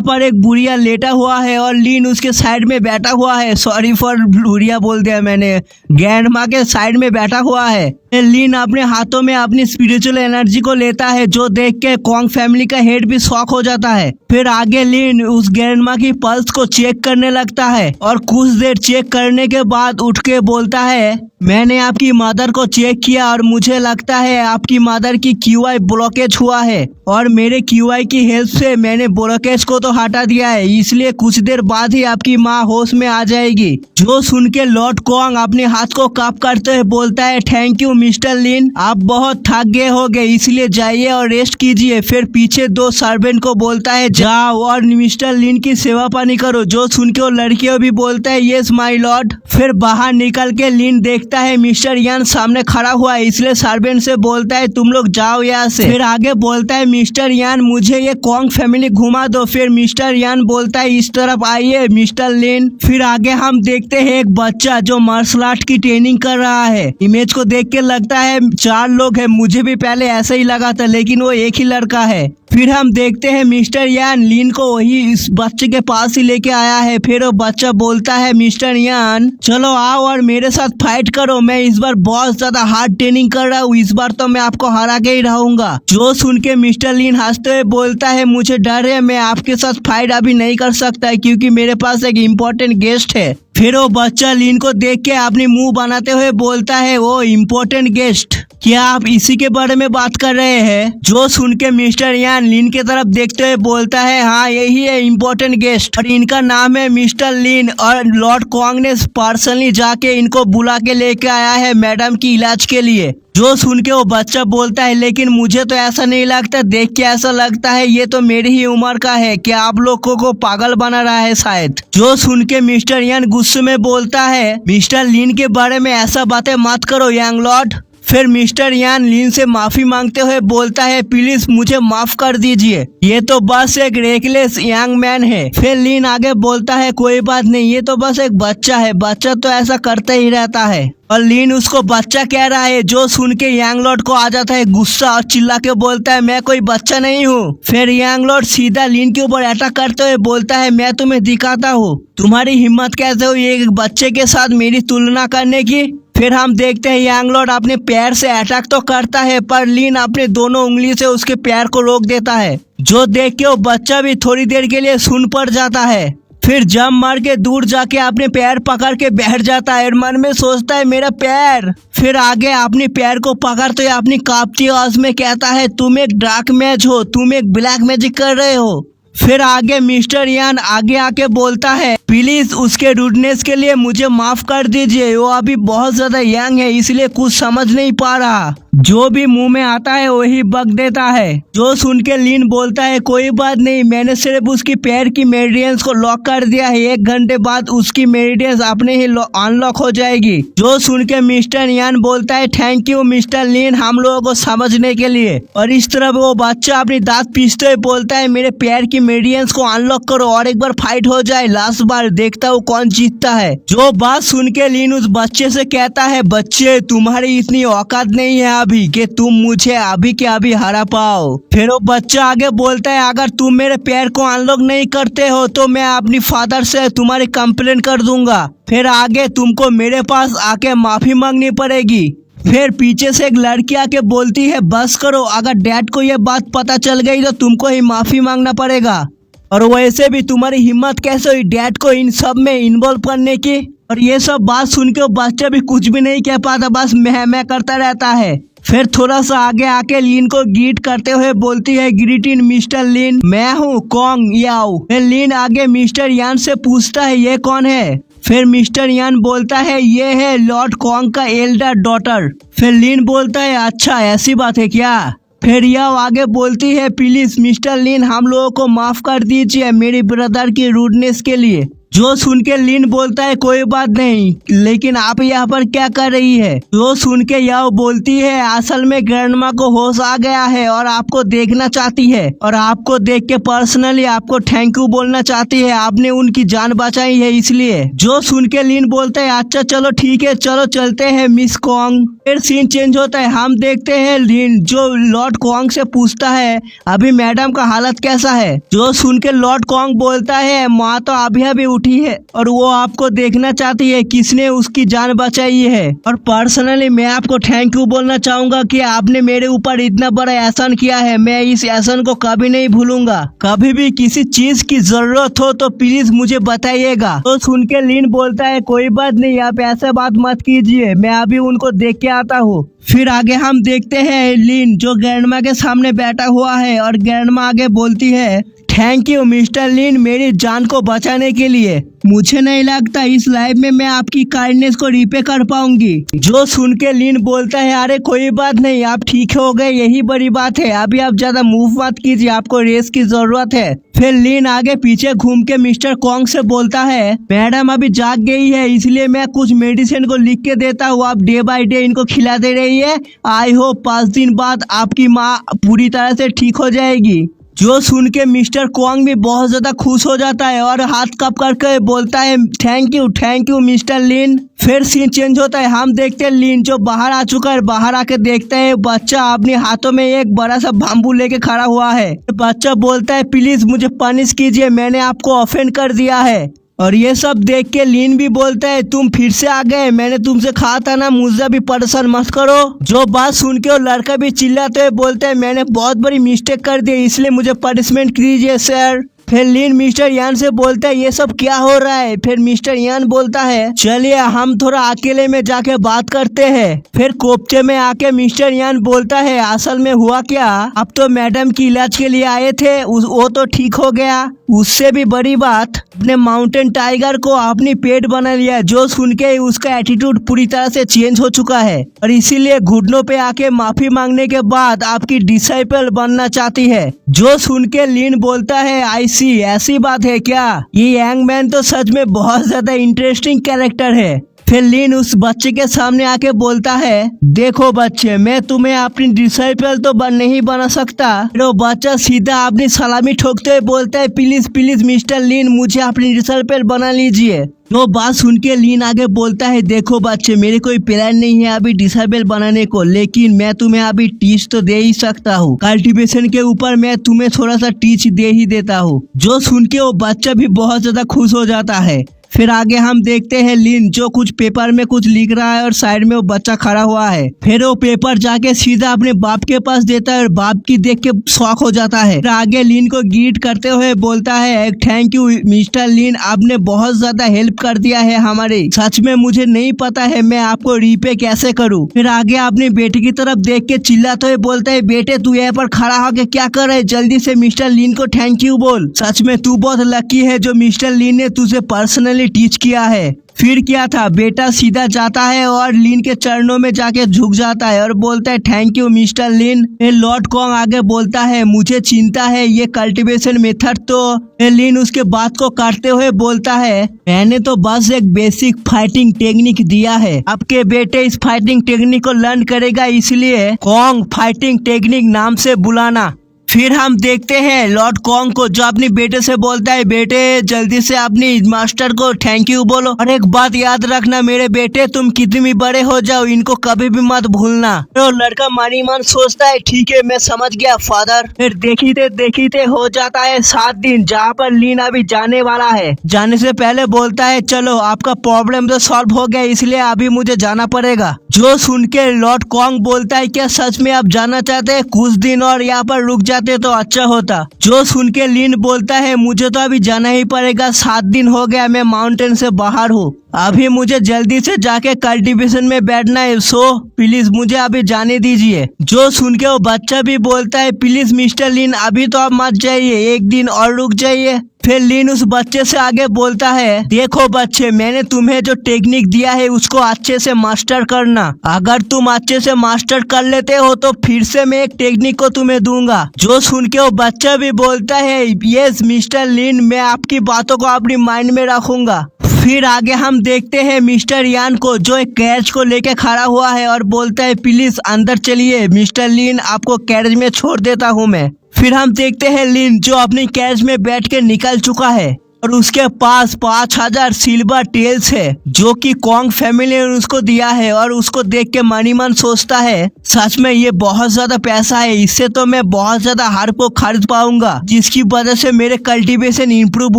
पर एक बुढ़िया लेटा हुआ है और लिन उसके साइड में बैठा हुआ है। सॉरी फॉर बुढ़िया बोल दिया मैंने, ग्रैंडमा के साइड में बैठा हुआ है। लिन अपने हाथों में अपनी स्पिरिचुअल एनर्जी को लेता है, जो देख के कॉन्ग फैमिली का हेड भी शॉक हो जाता है। फिर आगे लिन उस ग्रैंडमा की पल्स को चेक करने लगता है और कुछ देर चेक करने के बाद उठ के बोलता है मैंने आपकी मदर को चेक किया और मुझे लगता है आपकी मदर की क्यूआई ब्लॉकेज हुआ है और मेरे क्यूआई की हेल्प से मैंने ब्लॉकेज को तो हटा दिया है, इसलिए कुछ देर बाद ही आपकी माँ होश में आ जाएगी। जो सुन के लॉर्ड कॉन्ग अपने हाथ को काप करते हुए बोलता है थैंक यू मिस्टर लिन, आप बहुत थक गए होंगे इसलिए जाइए और रेस्ट कीजिए। फिर पीछे दो सर्वेंट को बोलता है जाओ और मिस्टर लिन की सेवा पानी करो। जो सुन के वो लड़कियों भी बोलता है यस माय लॉर्ड। फिर बाहर निकल के लिन देखता है मिस्टर यान सामने खड़ा हुआ है, इसलिए सर्वेंट से बोलता है तुम लोग जाओ यहाँ से। फिर आगे बोलता है मिस्टर यान मुझे ये कॉन्ग फैमिली घुमा दो। फिर मिस्टर यान बोलता है इस तरफ आइए मिस्टर लिन। फिर आगे हम देखते हैं एक बच्चा जो मार्शल आर्ट की ट्रेनिंग कर रहा है। इमेज को देख के लगता है 4 लोग हैं, मुझे भी पहले ऐसा ही लगा था लेकिन वो एक ही लड़का है। फिर हम देखते हैं मिस्टर यान लिन को वही इस बच्चे के पास ही लेके आया है। फिर वो बच्चा बोलता है मिस्टर यान चलो आओ और मेरे साथ फाइट करो, मैं इस बार बहुत ज्यादा हार्ड ट्रेनिंग कर रहा हूँ, इस बार तो मैं आपको हरा के ही रहूंगा। जो सुन के मिस्टर लिन हंसते हुए बोलता है मुझे डर है, मैं आपके साथ फाइट अभी नहीं कर सकता क्योंकि मेरे पास एक इम्पोर्टेंट गेस्ट है। फिर वो बच्चा लिन को देख के अपनी मुंह बनाते हुए बोलता है वो इम्पोर्टेंट गेस्ट, क्या आप इसी के बारे में बात कर रहे हैं? जो सुन के मिस्टर यान लिन के तरफ देखते हुए बोलता है हाँ यही है इम्पोर्टेंट गेस्ट और इनका नाम है मिस्टर लिन और लॉर्ड कॉन्ग ने पर्सनली जाके इनको बुला के लेके आया है मैडम की इलाज के लिए। जो सुन के वो बच्चा बोलता है लेकिन मुझे तो ऐसा नहीं लगता, देख के ऐसा लगता है ये तो मेरी ही उम्र का है, क्या आप लोगों को पागल बना रहा है शायद। जो सुन के मिस्टर यान गुस्से में बोलता है मिस्टर लिन के बारे में ऐसा बातें मत करो यंग लॉर्ड। फिर मिस्टर यान लिन से माफी मांगते हुए बोलता है प्लीज मुझे माफ कर दीजिए, ये तो बस एक रेकलेस यंग मैन है। फिर लिन आगे बोलता है कोई बात नहीं, ये तो बस एक बच्चा है, बच्चा तो ऐसा करता ही रहता है। और लिन उसको बच्चा कह रहा है। जो सुन के यंग लॉर्ड को आ जाता है गुस्सा और चिल्ला के बोलता है मैं कोई बच्चा नहीं हूँ। फिर यंग लॉर्ड सीधा लिन के ऊपर अटैक करते हुए बोलता है मैं तुम्हें दिखाता हूँ तुम्हारी हिम्मत कैसे हुई एक बच्चे के साथ मेरी तुलना करने की। फिर हम देखते हैं यंग लॉर्ड अपने पैर से अटैक तो करता है पर लिन अपने दोनों उंगली से उसके पैर को रोक देता है, जो देख के वो बच्चा भी थोड़ी देर के लिए सुन पड़ जाता है। फिर जंप मार के दूर जाके अपने पैर पकड़ के बैठ जाता है और मन में सोचता है मेरा पैर। फिर आगे अपने पैर को पकड़ते हुए अपनी कांपती आवाज में कहता है तुम एक डार्क मैज हो, तुम एक ब्लैक मैजिक कर रहे हो। फिर आगे मिस्टर यान आगे आके बोलता है प्लीज उसके रूडनेस के लिए मुझे माफ कर दीजिए, वो अभी बहुत ज्यादा यंग है इसलिए कुछ समझ नहीं पा रहा, जो भी मुंह में आता है वही बक देता है। जो सुन के लिन बोलता है कोई बात नहीं, मैंने सिर्फ उसकी पैर की मेरिडियंस को लॉक कर दिया है, 1 घंटे बाद उसकी मेरिडियंस अपने ही अनलॉक हो जाएगी। जो सुन के मिस्टर यान बोलता है थैंक यू मिस्टर लिन हम लोगों को समझने के लिए। और इस तरह वो बच्चा अपनी दांत पीसते हुए बोलता है मेरे पैर की मेरिडियंस को अनलॉक करो और एक बार फाइट हो जाए, लास्ट बार देखता हूँ कौन जीतता है। जो बात सुन के लिन उस बच्चे से कहता है बच्चे तुम्हारी इतनी औकात नहीं है अभी कि तुम मुझे अभी के अभी हरा पाओ। फिर वो बच्चा आगे बोलता है अगर तुम मेरे पैर को अनलॉक नहीं करते हो तो मैं अपनी फादर से तुम्हारी कंप्लेन कर दूंगा, फिर आगे तुमको मेरे पास आके माफी मांगनी पड़ेगी। फिर पीछे से एक लड़की आके बोलती है बस करो, अगर डैड को ये बात पता चल गई तो तुमको ही माफी मांगना पड़ेगा, और वैसे भी तुम्हारी हिम्मत कैसे हुई डैड को इन सब में इन्वॉल्व करने की। और ये सब बात सुन के बच्चा भी कुछ भी नहीं कह पाता, बस मैं करता रहता है। फिर थोड़ा सा आगे आके लिन को ग्रीट करते हुए बोलती है ग्रीट इन मिस्टर लिन, मैं हूँ कॉन्ग याओ। फिर लिन आगे मिस्टर यान से पूछता है ये कौन है। फिर मिस्टर यान बोलता है ये है लॉर्ड कॉन्ग का एल्डर डॉटर। फिर लिन बोलता है अच्छा ऐसी बात है क्या। फिर यह आगे बोलती है, प्लीज मिस्टर लिन हम लोगों को माफ कर दीजिए मेरे ब्रदर की रूडनेस के लिए। जो सुन के लिन बोलता है कोई बात नहीं, लेकिन आप यहाँ पर क्या कर रही है। जो सुन के यह बोलती है, असल में ग्रैंडमा को होश आ गया है और आपको देखना चाहती है और आपको देख के पर्सनली आपको थैंक यू बोलना चाहती है, आपने उनकी जान बचाई है इसलिए। जो सुन के लिन बोलता है, अच्छा चलो ठीक है, चलो चलते हैं मिस कॉन्ग। फिर सीन चेंज होता है, हम देखते हैं लिन जो लॉर्ड कॉन्ग से पूछता है, अभी मैडम का हालत कैसा है। जो सुन के लॉर्ड कॉन्ग बोलता है, माँ तो अभी अभी उठी है और वो आपको देखना चाहती है किसने उसकी जान बचाई है। और पर्सनली मैं आपको थैंक यू बोलना चाहूंगा कि आपने मेरे ऊपर इतना बड़ा एहसान किया है, मैं इस एहसान को कभी नहीं भूलूंगा। कभी भी किसी चीज की जरूरत हो तो प्लीज मुझे बताइएगा। तो सुन के लिन बोलता है, कोई बात नहीं, आप ऐसा बात मत कीजिए, मैं अभी उनको देख के आता हूँ। फिर आगे हम देखते हैं लिन जो ग्रैंडमा के सामने बैठा हुआ है और ग्रैंडमा आगे बोलती है, थैंक यू मिस्टर लिन मेरी जान को बचाने के लिए। मुझे नहीं लगता इस लाइफ में मैं आपकी काइंडनेस को रिपे कर पाऊंगी। जो सुन के लिन बोलता है, अरे कोई बात नहीं, आप ठीक हो गए, यही बड़ी बात है, अभी आप ज्यादा मूव मत कीजिए, आपको रेस्ट की जरूरत है। फिर लिन आगे पीछे घूम के मिस्टर कॉन्ग से बोलता है, मैडम अभी जाग गई है इसलिए मैं कुछ मेडिसिन को लिख के देता हूँ, आप डे बाय डे इनको खिलाते रहिए, आई होप 5 दिन बाद आपकी माँ पूरी तरह से ठीक हो जाएगी। जो सुन के मिस्टर कॉन्ग भी बहुत ज्यादा खुश हो जाता है और हाथ कप करके बोलता है, थैंक यू मिस्टर लिन। फिर सीन चेंज होता है, हम देखते हैं लिन जो बाहर आ चुका है, बाहर आके देखते हैं बच्चा अपने हाथों में एक बड़ा सा बाम्बू लेके खड़ा हुआ है। बच्चा बोलता है, प्लीज मुझे पनिश कीजिए, मैंने आपको ऑफेंड कर दिया है। और ये सब देख के लिन भी बोलता है, तुम फिर से आ गए, मैंने तुमसे कहा था ना मुझे भी परेशान मत करो। जो बात सुन के वो लड़का भी चिल्लाते हुए बोलता है, मैंने बहुत बड़ी मिस्टेक कर दी इसलिए मुझे पनिशमेंट कीजिए सर। फिर लिन मिस्टर यान से बोलता है, ये सब क्या हो रहा है। फिर मिस्टर यान बोलता है, चलिए हम थोड़ा अकेले में जाके बात करते हैं। फिर कोपचे में आके मिस्टर यान बोलता है, असल में हुआ क्या, अब तो मैडम की इलाज के लिए आए थे, वो तो ठीक हो गया, उससे भी बड़ी बात अपने माउंटेन टाइगर को अपनी पेट बना लिया। जो सुन के उसका एटीट्यूड पूरी तरह से चेंज हो चुका है और इसीलिए घुटनों पे आके माफी मांगने के बाद आपकी डिसाइपल बनना चाहती है। जो सुन के लिन बोलता है, ऐसी बात है क्या, ये यंग मैन तो सच में बहुत ज्यादा इंटरेस्टिंग कैरेक्टर है। फिर लिन उस बच्चे के सामने आके बोलता है, देखो बच्चे, मैं तुम्हें अपनी डिसाइपल तो नहीं बना सकता। तो बच्चा सीधा अपनी सलामी ठोकते हुए बोलता है, प्लीज मिस्टर लिन मुझे अपनी डिसाइपल बना लीजिए। तो बात सुन के लिन आगे बोलता है, देखो बच्चे, मेरे कोई प्लान नहीं है अभी डिसाइबल बनाने को, लेकिन मैं तुम्हें अभी टीच तो दे ही सकता हूँ, कल्टीवेशन के ऊपर मैं तुम्हें थोड़ा सा टीच दे ही देता हूँ। जो सुन के वो बच्चा भी बहुत ज्यादा खुश हो जाता है। फिर आगे हम देखते हैं लिन जो कुछ पेपर में कुछ लिख रहा है और साइड में वो बच्चा खड़ा हुआ है। फिर वो पेपर जाके सीधा अपने बाप के पास देता है और बाप की देख के शॉक हो जाता है। फिर आगे लिन को ग्रीट करते हुए बोलता है, थैंक यू मिस्टर लिन, आपने बहुत ज्यादा हेल्प कर दिया है हमारी, सच में मुझे नहीं पता है मैं आपको रीपे कैसे करूँ। फिर आगे अपने बेटे की तरफ देख के चिल्लाते हुए बोलता है, बेटे तू यहाँ पर खड़ा होकर क्या कर रहा है, जल्दी से मिस्टर लिन को थैंक यू बोल, सच में तू बहुत लकी है जो मिस्टर लिन ने तुझे पर्सनली टीच किया है। फिर क्या था, बेटा सीधा जाता है और लिन के चरणों में जाके झुक जाता है और बोलता है, thank you Mister Lin. Lord Kong आगे बोलता है, मुझे चिंता है ये कल्टीवेशन मेथड तो। लिन उसके बात को काटते हुए बोलता है, मैंने तो बस एक बेसिक फाइटिंग टेक्निक दिया है, आपके बेटे इस फाइटिंग टेक्निक को लर्न करेगा, इसलिए कॉन्ग फाइटिंग टेक्निक नाम से बुलाना। फिर हम देखते हैं लॉर्ड कॉन्ग को जो अपने बेटे से बोलता है, बेटे जल्दी से अपनी मास्टर को थैंक यू बोलो, और एक बात याद रखना मेरे बेटे, तुम कितने भी बड़े हो जाओ इनको कभी भी मत भूलना। तो लड़का मानी मन सोचता है, ठीक है मैं समझ गया फादर। फिर देखते हो जाता है 7 दिन जहाँ पर लिन अभी जाने वाला है। जाने से पहले बोलता है, चलो आपका प्रॉब्लम तो सॉल्व हो गया इसलिए अभी मुझे जाना पड़ेगा। जो सुन के लॉर्ड कॉन्ग बोलता है, क्या सच में आप जाना चाहते हैं, कुछ दिन और यहाँ पर रुक जाते तो अच्छा होता। जो सुन के लिन बोलता है, मुझे तो अभी जाना ही पड़ेगा, 7 दिन हो गया मैं माउंटेन से बाहर हूँ, अभी मुझे जल्दी से जाके कल्टीवेशन में बैठना है, सो प्लीज मुझे अभी जाने दीजिए। जो सुन के वो बच्चा भी बोलता है, प्लीज मिस्टर लिन अभी तो आप मत जाइए, एक दिन और रुक जाइए। फिर लीन उस बच्चे से आगे बोलता है, देखो बच्चे, मैंने तुम्हें जो टेक्निक दिया है उसको अच्छे से मास्टर करना। अगर तुम अच्छे से मास्टर कर लेते हो तो फिर से मैं एक टेक्निक को तुम्हें दूंगा। जो सुन के वो बच्चा भी बोलता है, यस मिस्टर लीन, मैं आपकी बातों को अपनी माइंड में रखूंगा। फिर आगे हम देखते हैं मिस्टर यान को, जो एक कैरेज को लेके खड़ा हुआ है और बोलता है, प्लीज अंदर चलिए मिस्टर लीन, आपको कैरेज में छोड़ देता हूँ मैं। फिर हम देखते हैं लीन जो अपनी कैरेज में बैठ के निकल चुका है और उसके पास 5000 सिल्वर टेल्स है जो कि कॉन्ग फैमिली ने उसको दिया है। और उसको देख के मनीमन सोचता है, सच में ये बहुत ज्यादा पैसा है, इससे तो मैं बहुत ज्यादा हार्प को खरीद पाऊंगा, जिसकी वजह से मेरे कल्टीवेशन इंप्रूव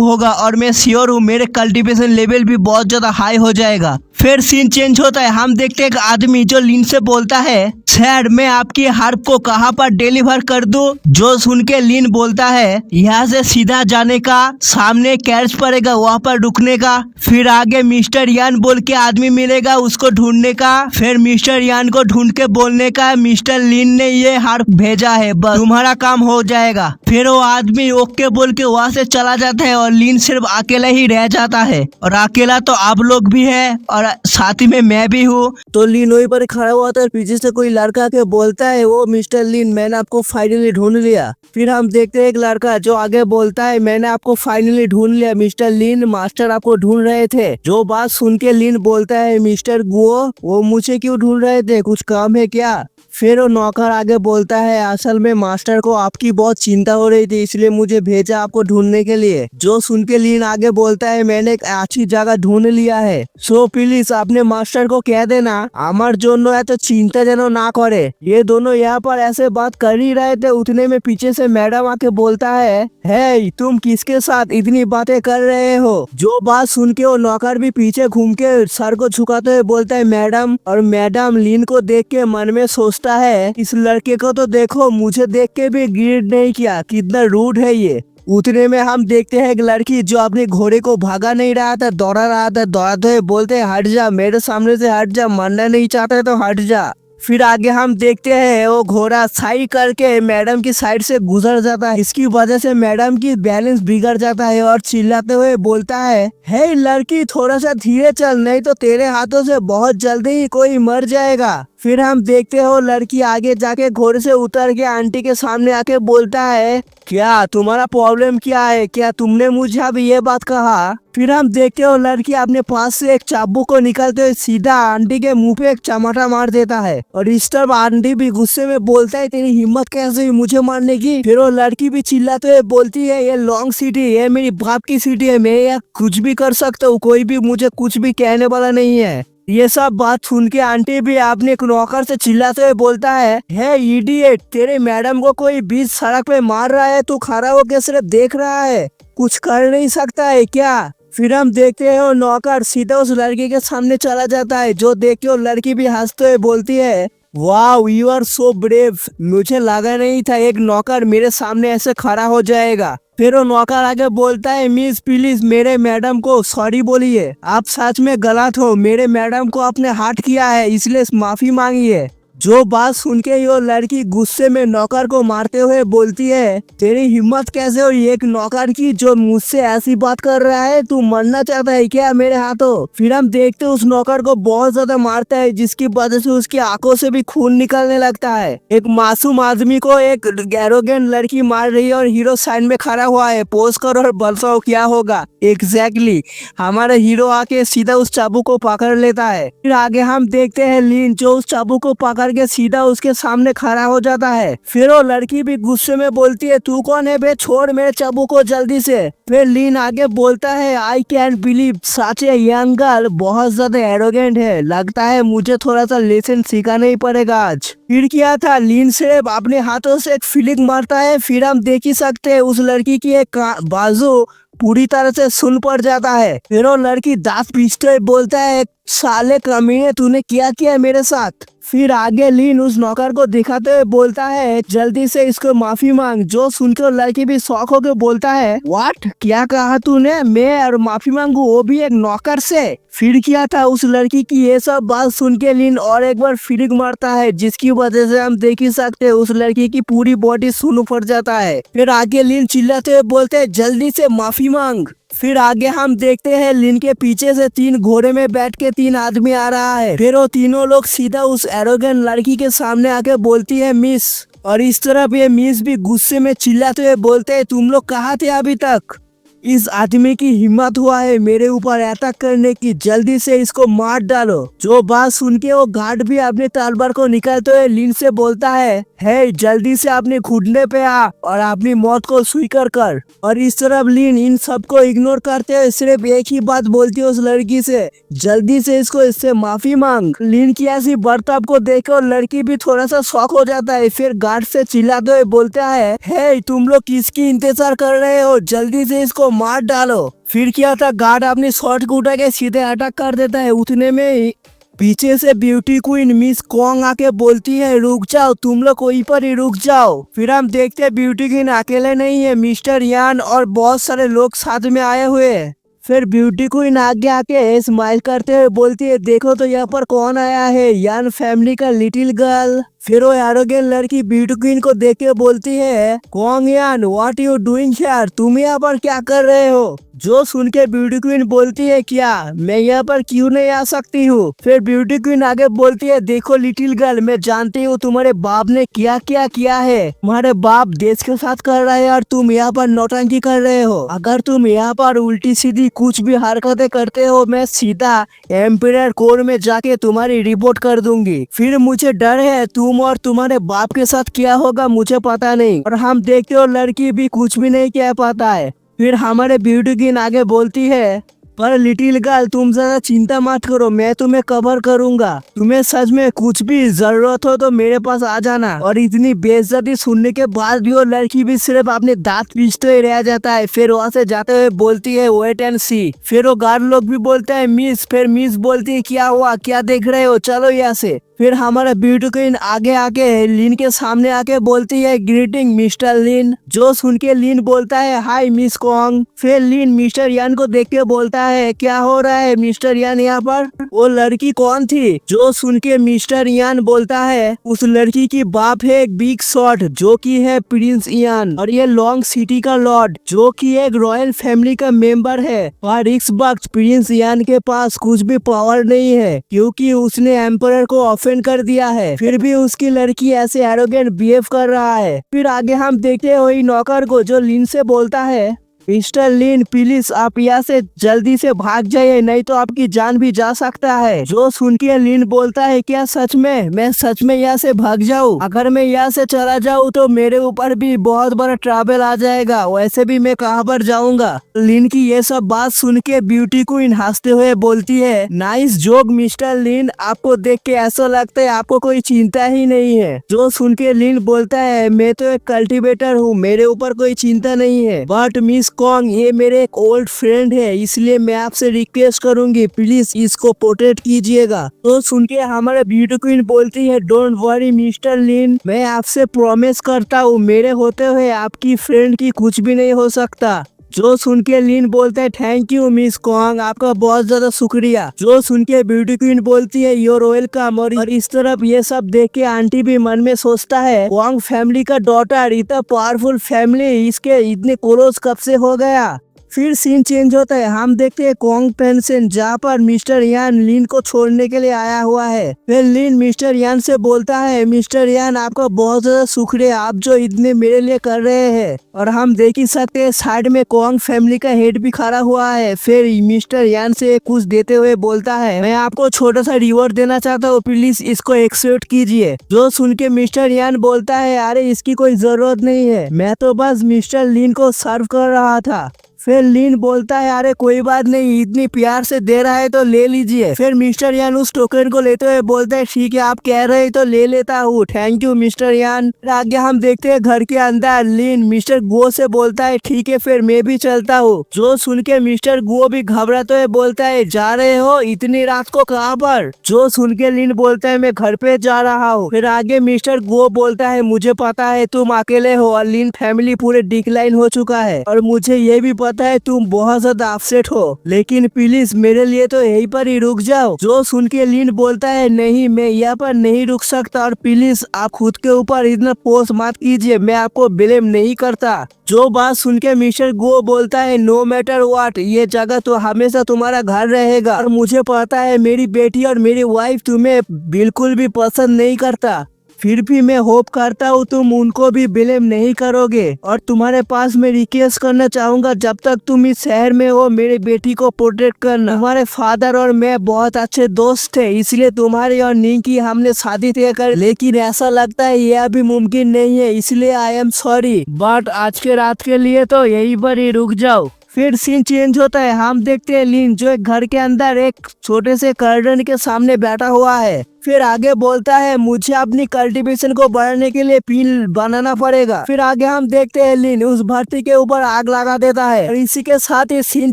होगा और मैं श्योर हूँ मेरे कल्टीवेशन लेवल भी बहुत ज्यादा हाई हो जाएगा। फिर सीन चेंज होता है, हम देखते हैं एक आदमी जो लीन से बोलता है, सर मैं आपकी हार्प को कहाँ पर डिलीवर कर दूं? जो सुन के लीन बोलता है, यहाँ से सीधा जाने का, सामने कैरेज पड़ेगा वहाँ पर रुकने का, फिर आगे मिस्टर यान बोल के आदमी मिलेगा उसको ढूंढने का, फिर मिस्टर यान को ढूंढ के बोलने का मिस्टर लीन ने ये हार्प भेजा है, बस तुम्हारा काम हो जाएगा। फिर वो आदमी ओके बोल के वहाँ से चला जाता है और लीन सिर्फ अकेला ही रह जाता है। और अकेला तो आप लोग भी है और साथ ही में मैं भी हूँ। तो लीन वहीं पर खड़ा हुआ था, पीछे से कोई लड़का के बोलता है, वो मिस्टर लीन मैंने आपको फाइनली ढूंढ लिया। फिर हम देखते हैं एक लड़का जो आगे बोलता है, मैंने आपको फाइनली ढूंढ लिया मिस्टर लीन, मास्टर आपको ढूंढ रहे थे। जो बात सुन के लीन बोलता है, मिस्टर गुओ वो मुझे क्यों ढूंढ रहे थे, कुछ काम है क्या? फिर वो नौकर आगे बोलता है, असल में मास्टर को आपकी बहुत चिंता हो रही थी इसलिए मुझे भेजा आपको ढूंढने के लिए। जो सुन के लीन आगे बोलता है, मैंने एक अच्छी जगह ढूंढ लिया है, सो प्लीज अपने मास्टर को कह देना আমার জন্য এত চিন্তা যেন না করে। ये दोनों यहाँ पर ऐसे बात कर ही रहे थे, उतने में पीछे से मैडम आके बोलता है, हे तुम किसके साथ इतनी बातें कर रहे हो? जो बात सुन के वो नौकर भी पीछे घूम के सर को झुकाते हुए बोलता है, मैडम। और मैडम लीन को देख के मन में सोचता है, इस लड़के को तो देखो, मुझे देख के भी ग्रीड नहीं किया, कितना रूड है ये। उतने में हम देखते हैं एक लड़की जो अपने घोड़े को भागा नहीं रहा था, दौड़ा रहा था, दौड़ाते हुए बोलते हैं, हट जा मेरे सामने से, हट जा, मरना नहीं चाहते तो हट जा। फिर आगे हम देखते हैं वो घोड़ा सही करके मैडम की साइड से गुजर जाता है, इसकी वजह से मैडम की बैलेंस बिगड़ जाता है और चिल्लाते हुए बोलता है, हे लड़की थोड़ा सा धीरे चल, नहीं तो तेरे हाथों से बहुत जल्दी ही कोई मर जाएगा। फिर हम देखते हो लड़की आगे जाके घोड़े से उतर के आंटी के सामने आके बोलता है, क्या तुम्हारा प्रॉब्लम क्या है, क्या तुमने मुझे अभी ये बात कहा? फिर हम देखते हो लड़की अपने पास से एक चाबुक को निकालते हुए सीधा आंटी के मुंह पे एक चमाटा मार देता है और इस तरफ आंटी भी गुस्से में बोलता है, तेरी हिम्मत कैसे हुई मुझे मारने की? फिर वो लड़की भी चिल्लाते हुए बोलती है, ये लॉन्ग सिटी है, मेरी बाप की सिटी है, मैं यहाँ कुछ भी कर सकता हूँ, कोई भी मुझे कुछ भी कहने वाला नहीं है। ये सब बात सुन के आंटी भी अपने नौकर से चिल्लाते हुए बोलता है, हे इडियट, तेरे मैडम को कोई बीच सड़क पे मार रहा है, तू खड़ा होकर सिर्फ देख रहा है, कुछ कर नहीं सकता है क्या? फिर हम देखते हैं वो नौकर सीधा उस लड़की के सामने चला जाता है, जो देख के वो लड़की भी हंसते हुए बोलती है, wow you are so brave, मुझे लगा नहीं था एक नौकर मेरे सामने ऐसे खड़ा हो जाएगा। फिर वो नौकर आगे बोलता है, मिस प्लीज मेरे मैडम को सॉरी बोलिए, आप सच में गलत हो, मेरे मैडम को आपने हर्ट किया है इसलिए माफी मांगिए। जो बात सुन के वो लड़की गुस्से में नौकर को मारते हुए बोलती है, तेरी हिम्मत कैसे हुई एक नौकर की जो मुझसे ऐसी बात कर रहा है, तू मरना चाहता है क्या मेरे हाथों? फिर हम देखते उस नौकर को बहुत ज्यादा मारता है, जिसकी वजह से उसकी आंखों से भी खून निकलने लगता है। एक मासूम आदमी को एक एरोगेंट लड़की मार रही है और हीरो साइड में खड़ा हुआ है, पोज करो और बताओ क्या होगा। एग्जैक्टली हमारा हीरो आके सीधा उस चाबू को पकड़ लेता है। फिर आगे हम देखते हैं लीन जो उस चाबू को पकड़ के सीधा उसके सामने खड़ा हो जाता है। फिर वो लड़की भी गुस्से में बोलती है, तू कौन है बे, छोड़ मेरे चाबू को जल्दी से। फिर लीन आगे बोलता है, I can believe such a young girl बहुत ज्यादा एरोगेंट है, लगता है मुझे थोड़ा सा लेसन सीखना ही पड़ेगा आज। फिर क्या था, लीन सिर्फ अपने हाथों से एक फीलिंग मारता है, फिर हम देख ही सकते हैं उस लड़की की एक बाजू पूरी तरह से सुन पड़ जाता है। फिर वो लड़की दांत पीसते हुए बोलता है, साले कमीने तूने क्या किया मेरे साथ? फिर आगे लीन उस नौकर को दिखाते हुए बोलता है जल्दी से इसको माफी मांग। जो सुनकर लड़की भी शौक होकर बोलता है व्हाट, क्या कहा तूने, मैं और माफी मांगू, वो भी एक नौकर से? फिर क्या था उस लड़की की ये सब बात सुन के लीन और एक बार फिरिक मारता है, जिसकी वजह से हम देख ही सकते हैं उस लड़की की पूरी बॉडी सुन्न फट जाता है। फिर आगे लीन चिल्लाते हुए बोलते हैं जल्दी से माफी मांग। फिर आगे हम देखते हैं लिन के पीछे से 3 घोड़े में बैठ के 3 आदमी आ रहा है। फिर वो तीनों लोग सीधा उस एरोगेंट लड़की के सामने आके बोलती है मिस, और इस तरफ ये मिस भी गुस्से में चिल्लाते हुए बोलते हैं तुम लोग कहाँ थे अभी तक? इस आदमी की हिम्मत हुआ है मेरे ऊपर अटैक करने की, जल्दी से इसको मार डालो। जो बात सुन के वो गार्ड भी अपने तलवार को निकालते हुए लिन से बोलता है जल्दी से अपने घुटने पे आ और अपनी मौत को स्वीकार कर। और इस तरफ लिन इन सबको इग्नोर करते हुए सिर्फ एक ही बात बोलती है उस लड़की से, जल्दी से इससे माफी मांग। लिन की ऐसी बर्ताव को देखकर लड़की भी थोड़ा सा शॉक हो जाता है। फिर गार्ड से चिल्लाते हुए बोलता है तुम लोग किसकी इंतजार कर रहे हो, जल्दी से इसको मार डालो। फिर क्या था, गार्ड अपनी शॉर्ट को उठा के सीधे अटैक कर देता है। उतने में ही पीछे से ब्यूटी क्वीन मिस कॉन्ग आके बोलती है रुक जाओ, तुम लोग वहीं पर ही रुक जाओ। फिर हम देखते हैं ब्यूटी क्वीन अकेले नहीं है, मिस्टर यान और बहुत सारे लोग साथ में आए हुए हैं। फिर ब्यूटी क्वीन आगे आके स्माइल करते हुए बोलती है देखो तो यहाँ पर कौन आया है, यान फैमिली का लिटिल गर्ल। फिर वो एरोगेंट लड़की ब्यूटी क्वीन को देख के बोलती है कॉन्ग यान व्हाट यू डूइंग हियर, तुम यहाँ पर क्या कर रहे हो? जो सुन के ब्यूटी क्वीन बोलती है क्या मैं यहाँ पर क्यों नहीं आ सकती हूँ? फिर ब्यूटी क्वीन आगे बोलती है देखो लिटिल गर्ल, मैं जानती हूँ तुम्हारे बाप ने क्या क्या किया है, तुम्हारे बाप देश के साथ कर रहे हैं और तुम यहाँ पर नौटंकी कर रहे हो। अगर तुम यहाँ पर उल्टी सीधी कुछ भी हरकतें करते हो मैं सीधा एम्पायर कोर्ट में जाके तुम्हारी रिपोर्ट कर दूंगी। फिर मुझे डर है तुम और तुम्हारे बाप के साथ क्या होगा मुझे पता नहीं। और हम देखते हो लड़की भी कुछ भी नहीं कह पाता है। फिर हमारे ब्यूटी क्वीन आगे बोलती है पर लिटिल गर्ल तुम ज्यादा चिंता मत करो, मैं तुम्हें कवर करूंगा, तुम्हें सच में कुछ भी जरूरत हो तो मेरे पास आ जाना। और इतनी बेइज्जती सुनने के बाद भी वो लड़की भी सिर्फ अपने दांत पीसते ही रह जाता है। फिर वहाँ से जाते हुए बोलती है वेट एंड सी। फिर वो गार्ड लोग भी बोलते हैं मिस। फिर मिस बोलती है क्या हुआ, क्या देख रहे हो, चलो यहाँ से। फिर हमारा ब्यूटी क्वीन आगे आके लिन के सामने आके बोलती है ग्रीटिंग मिस्टर लिन। जो सुन के लिन बोलता है हाय मिस कॉन्ग। फिर लिन मिस्टर यान को देख के बोलता है क्या हो रहा है मिस्टर यान यहाँ पर? वो लड़की कौन थी? जो सुन के मिस्टर यान बोलता है उस लड़की की बाप है एक बिग शॉट जो की है प्रिंस यान, और ये लॉन्ग सिटी का लॉर्ड जो की एक रॉयल फैमिली का मेंबर है। और इस वक्त प्रिंस यान के पास कुछ भी पावर नहीं है क्योंकि उसने एम्परर को ऑफेंड कर दिया है, फिर भी उसकी लड़की ऐसे एरोगेंट बिहेव कर रहा है। फिर आगे हम देखते हैं वही नौकर को जो लिन से बोलता है मिस्टर लिन प्लीज आप यहाँ से जल्दी से भाग जाइए नहीं तो आपकी जान भी जा सकता है। जो सुन के लिन बोलता है क्या सच में मैं सच में यहाँ से भाग जाऊँ? अगर मैं यहाँ से चला जाऊँ तो मेरे ऊपर भी बहुत बड़ा ट्रबल आ जाएगा, वैसे भी मैं कहाँ पर जाऊँगा? लिन की ये सब बात सुन के ब्यूटी क्वीन हंसते हुए बोलती है नाइस जोक मिस्टर लिन, आपको देख के ऐसा लगता है आपको कोई चिंता ही नहीं है। जो सुन के लिन बोलता है मैं तो एक कल्टीवेटर हूँ, मेरे ऊपर कोई चिंता नहीं है, बट मिस कॉन्ग ये मेरे एक ओल्ड फ्रेंड है इसलिए मैं आपसे रिक्वेस्ट करूंगी प्लीज इसको प्रोटेक्ट कीजिएगा। तो सुन के हमारे ब्यूटी क्वीन बोलती है डोंट वरी मिस्टर लिन, मैं आपसे प्रॉमिस करता हूँ मेरे होते हुए आपकी फ्रेंड की कुछ भी नहीं हो सकता। जो सुन के लिन बोलते है थैंक यू मिस कॉन्ग, आपका बहुत ज्यादा शुक्रिया। जो सुन के ब्यूटी क्वीन बोलती है योर वेलकम। और इस तरफ ये सब देख के आंटी भी मन में सोचता है कॉन्ग फैमिली का डॉटर इतना पावरफुल फैमिली इसके इतने क्लोज कब से हो गया। फिर सीन चेंज होता है, हम देखते हैं कॉन्ग पेंशन जहाँ पर मिस्टर यान लिन को छोड़ने के लिए आया हुआ है। फिर लिन मिस्टर यान से बोलता है मिस्टर यान आपका बहुत ज्यादा शुक्रिया आप जो इतने मेरे लिए कर रहे हैं। और हम देख ही सकते हैं साइड में कॉन्ग फैमिली का हेड भी खड़ा हुआ है। फिर मिस्टर यान से कुछ देते हुए बोलता है मैं आपको छोटा सा रिवॉर्ड देना चाहता हूँ, प्लीज इसको एक्सेप्ट कीजिए। जो सुन के मिस्टर यान बोलता है अरे इसकी कोई जरूरत नहीं है, मैं तो बस मिस्टर लिन को सर्व कर रहा था। फिर लीन बोलता है अरे कोई बात नहीं, इतनी प्यार से दे रहा है तो ले लीजिए। फिर मिस्टर यान उस टोकन को लेते हुए बोलते हैं ठीक है आप कह रहे हैं तो ले लेता हूँ, थैंक यू मिस्टर यान। फिर आगे हम देखते हैं घर के अंदर लीन मिस्टर गो से बोलता है ठीक है फिर मैं भी चलता हूँ। जो सुन के मिस्टर गो भी घबराते हुए बोलता है जा रहे हो इतनी रात को कहाँ पर? जो सुन के लीन बोलता है मैं घर पे जा रहा हूँ। फिर आगे मिस्टर गो बोलता है मुझे पता है तुम अकेले हो और लीन फैमिली पूरे डिक्लाइन हो चुका है और मुझे ये भी पता है तुम बहुत ज्यादा अपसेट हो, लेकिन प्लीज मेरे लिए तो यहीं पर ही रुक जाओ। जो सुन के लीन बोलता है नहीं मैं यहाँ पर नहीं रुक सकता और प्लीज आप खुद के ऊपर इतना पोस्ट मत कीजिए, मैं आपको ब्लेम नहीं करता। जो बात सुन के मिस्टर गो बोलता है नो मैटर व्हाट ये जगह तो हमेशा तुम्हारा घर रहेगा और मुझे पता है मेरी बेटी और मेरी वाइफ तुम्हें बिल्कुल भी पसंद नहीं करता, फिर भी मैं होप करता हूँ तुम उनको भी ब्लेम नहीं करोगे और तुम्हारे पास मैं रिक्वेस्ट करना चाहूंगा जब तक तुम इस शहर में हो मेरी बेटी को प्रोटेक्ट करना। हमारे फादर और मैं बहुत अच्छे दोस्त थे इसलिए तुम्हारी और नी की हमने शादी तय कर, लेकिन ऐसा लगता है ये अभी मुमकिन नहीं है इसलिए आई एम सॉरी बट आज के रात के लिए तो यहीं पर ही रुक जाओ। फिर सीन चेंज होता है, हम देखते हैं लीन जो एक घर के अंदर एक छोटे से गार्डन के सामने बैठा हुआ है। फिर आगे बोलता है मुझे अपनी कल्टीवेशन को बढ़ाने के लिए पील बनाना पड़ेगा। फिर आगे हम देखते हैं लीन उस भट्टी के ऊपर आग लगा देता है और इसी के साथ ही सीन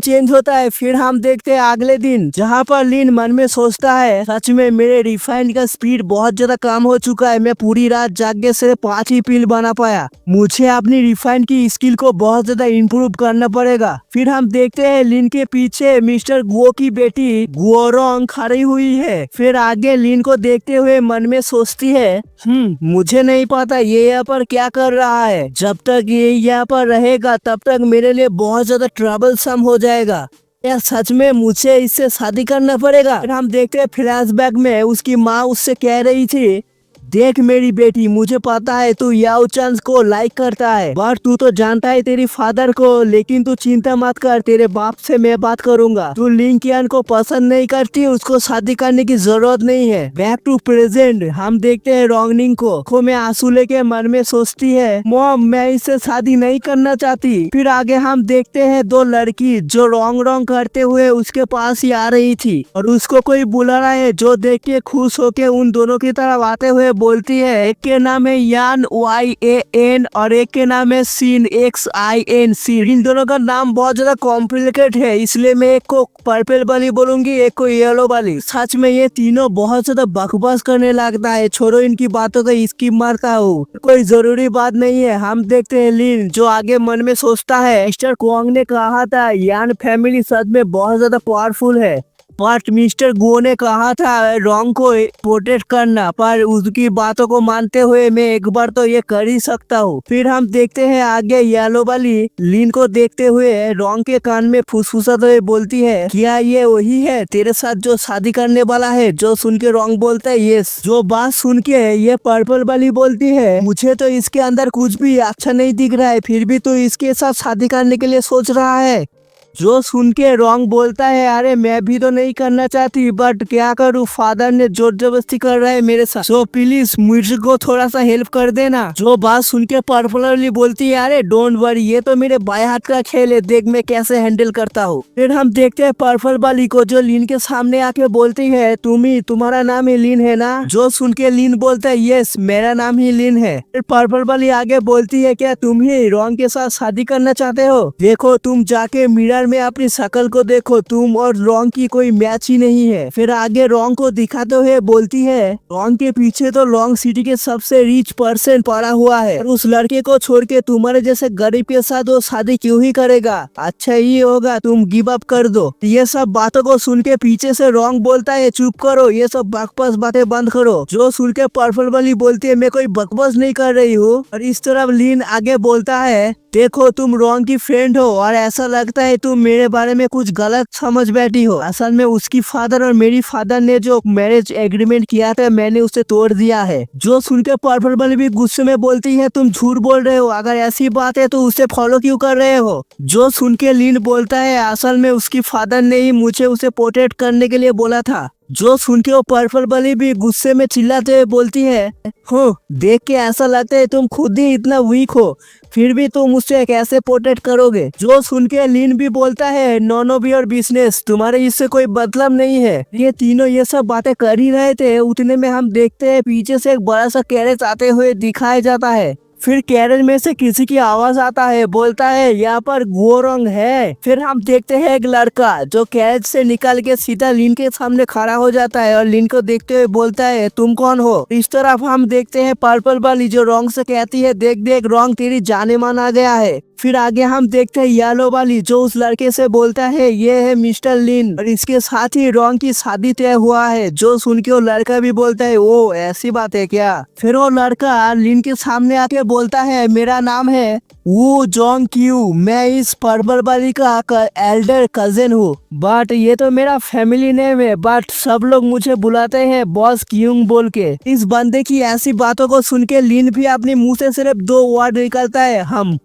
चेंज होता है। फिर हम देखते हैं अगले दिन जहाँ पर लीन मन में सोचता है सच में मेरे रिफाइन का स्पीड बहुत ज्यादा कम हो चुका है, मैं पूरी रात जाग से 5 ही पील बना पाया, मुझे अपनी रिफाइन की स्किल को बहुत ज्यादा इम्प्रूव करना पड़ेगा। फिर हम देखते हैं लीन के पीछे मिस्टर गो की बेटी गुओरोंग खड़ी हुई है। फिर आगे लीन को देखते हुए मन में सोचती है मुझे नहीं पता ये यहाँ पर क्या कर रहा है, जब तक ये यहाँ पर रहेगा तब तक मेरे लिए बहुत ज्यादा ट्रबल सम हो जाएगा, या सच में मुझे इससे शादी करना पड़ेगा। फिर हम देखते हैं फ्लैशबैक में उसकी माँ उससे कह रही थी देख मेरी बेटी मुझे पता है तू याओ चांस को लाइक करता है बट तू तो जानता है तेरी फादर को, लेकिन तू चिंता मत कर तेरे बाप से मैं बात करूंगा, तू लिंकियन को पसंद नहीं करती उसको शादी करने की जरूरत नहीं है। बैक टू प्रेजेंट हम देखते हैं रोंगनिंग को में आंसू लेके मन में सोचती है मॉम मैं इससे शादी नहीं करना चाहती। फिर आगे हम देखते हैं दो लड़की जो रोंग करते हुए उसके पास ही आ रही थी और उसको कोई बुला रहा है, जो देख के खुश होके उन दोनों की तरफ आते हुए बोलती है एक के नाम है यान YAN और एक के नाम है सीन XIN। इन दोनों का नाम बहुत ज्यादा कॉम्प्लिकेटेड है इसलिए मैं एक को पर्पल वाली बोलूंगी एक को येलो वाली। सच में ये तीनों बहुत ज्यादा बकवास करने लगता है, छोड़ो इनकी बातों को स्किप मारता हूँ, कोई जरूरी बात नहीं है। हम देखते हैं लीन जो आगे मन में सोचता है मिस्टर कोंग ने कहा था यान फैमिली सच में बहुत ज्यादा पावरफुल है बट मिस्टर गो ने कहा था रॉन्ग को प्रोटेक्ट करना, पर उसकी बातों को मानते हुए मैं एक बार तो ये कर ही सकता हूँ। फिर हम देखते हैं आगे येलो वाली लीन को देखते हुए रॉन्ग के कान में फुसफुसाते हुए बोलती है क्या ये वही है तेरे साथ जो शादी करने वाला है? जो सुन के रॉन्ग बोलता है यस। जो बात सुन के ये पर्पल वाली बोलती है मुझे तो इसके अंदर कुछ भी अच्छा नहीं दिख रहा है, फिर भी तो इसके साथ शादी करने के लिए सोच रहा है। जो सुन के रॉन्ग बोलता है अरे मैं भी तो नहीं करना चाहती बट क्या करूँ फादर ने जोर जबरदस्ती कर रहा है मेरे साथ, सो प्लीज मुझे को थोड़ा सा हेल्प कर देना। जो बात सुन के पर्पलरली बोलती है अरे डोंट वरी ये तो मेरे बाएं हाथ का खेल है, देख मैं कैसे हैंडल करता हूँ। फिर हम देखते हैं पर्पल वाली को जो लीन के सामने आके बोलती है तुम्हारा नाम ही लीन है ना? जो सुन के लीन बोलता है यस मेरा नाम ही लीन है। फिर पर्पल वाली आगे बोलती है क्या तुम ही रॉन्ग के साथ शादी करना चाहते हो? देखो तुम जाके मिरर में अपनी शक्ल को देखो, तुम और रॉन्ग की कोई मैच ही नहीं है। फिर आगे रॉन्ग को दिखाते हुए बोलती है रॉन्ग के पीछे तो लॉन्ग सिटी के सबसे रिच पर्सन पड़ा हुआ है और उस लड़के को छोड़ के तुम्हारे जैसे गरीब के साथ वो शादी क्यों ही करेगा, अच्छा ही होगा तुम गिव अप कर दो। ये सब बातों को सुन के पीछे से रॉन्ग बोलता है चुप करो ये सब बकवास बातें बंद करो। जो सुन के पर्पल वाली बोलती है मैं कोई बकवास नहीं कर रही हूँ। और इस तरफ लीन आगे बोलता है देखो तुम रॉन्ग की फ्रेंड हो और ऐसा लगता है तुम मेरे बारे में कुछ गलत समझ बैठी हो। असल में उसकी फादर और मेरी फादर ने जो मैरिज एग्रीमेंट किया था मैंने उसे तोड़ दिया है। जो सुनकर पर्पल वाली भी गुस्से में बोलती है तुम झूठ बोल रहे हो, अगर ऐसी बात है तो उसे फॉलो क्यों कर रहे हो? जो सुन के लीन बोलता है असल में उसकी फादर ने ही मुझे उसे प्रोटेक्ट करने के लिए बोला था जो सुन के वो पर्पल वाली भी गुस्से में चिल्लाते हुए बोलती है, हो देख के ऐसा लगता है तुम खुद ही इतना वीक हो, फिर भी तुम मुझसे कैसे प्रोटेक्ट करोगे। जो सुन के लीन भी बोलता है, नॉन ऑफ योर बिजनेस, तुम्हारे इससे कोई मतलब नहीं है। ये तीनों ये सब बातें कर ही रहे थे, उतने में हम देखते हैं पीछे से एक बड़ा सा कैरेज आते हुए दिखाया जाता है। फिर कैरेज में से किसी की आवाज आता है, बोलता है यहाँ पर गोरंग है। फिर हम देखते हैं एक लड़का जो कैरेज से निकल के सीधा लिन के सामने खड़ा हो जाता है और लिन को देखते हुए बोलता है, तुम कौन हो। इस तरफ हम देखते हैं पर्पल वाली जो रोंग से कहती है, देख देख रोंग तेरी जाने मान आ गया है। फिर आगे हम देखते हैं येलो वाली जो उस लड़के से बोलता है, ये है मिस्टर लिन और इसके साथ ही रोंग की शादी तय हुआ है। जो सुन के वो लड़का भी बोलता है, ओ ऐसी बात है क्या। फिर वो लड़का लिन के सामने आके बोलता है, मेरा नाम है वू जोंग क्यू, मैं इस पर्पल वाली का एल्डर कजिन हूँ, बट ये तो मेरा फैमिली नेम है, बट सब लोग मुझे बुलाते हैं बॉस क्यूंग बोल के। इस बंदे की ऐसी बातों को सुन के लिन भी अपने मुंह से सिर्फ 2 वर्ड निकलता है, हम,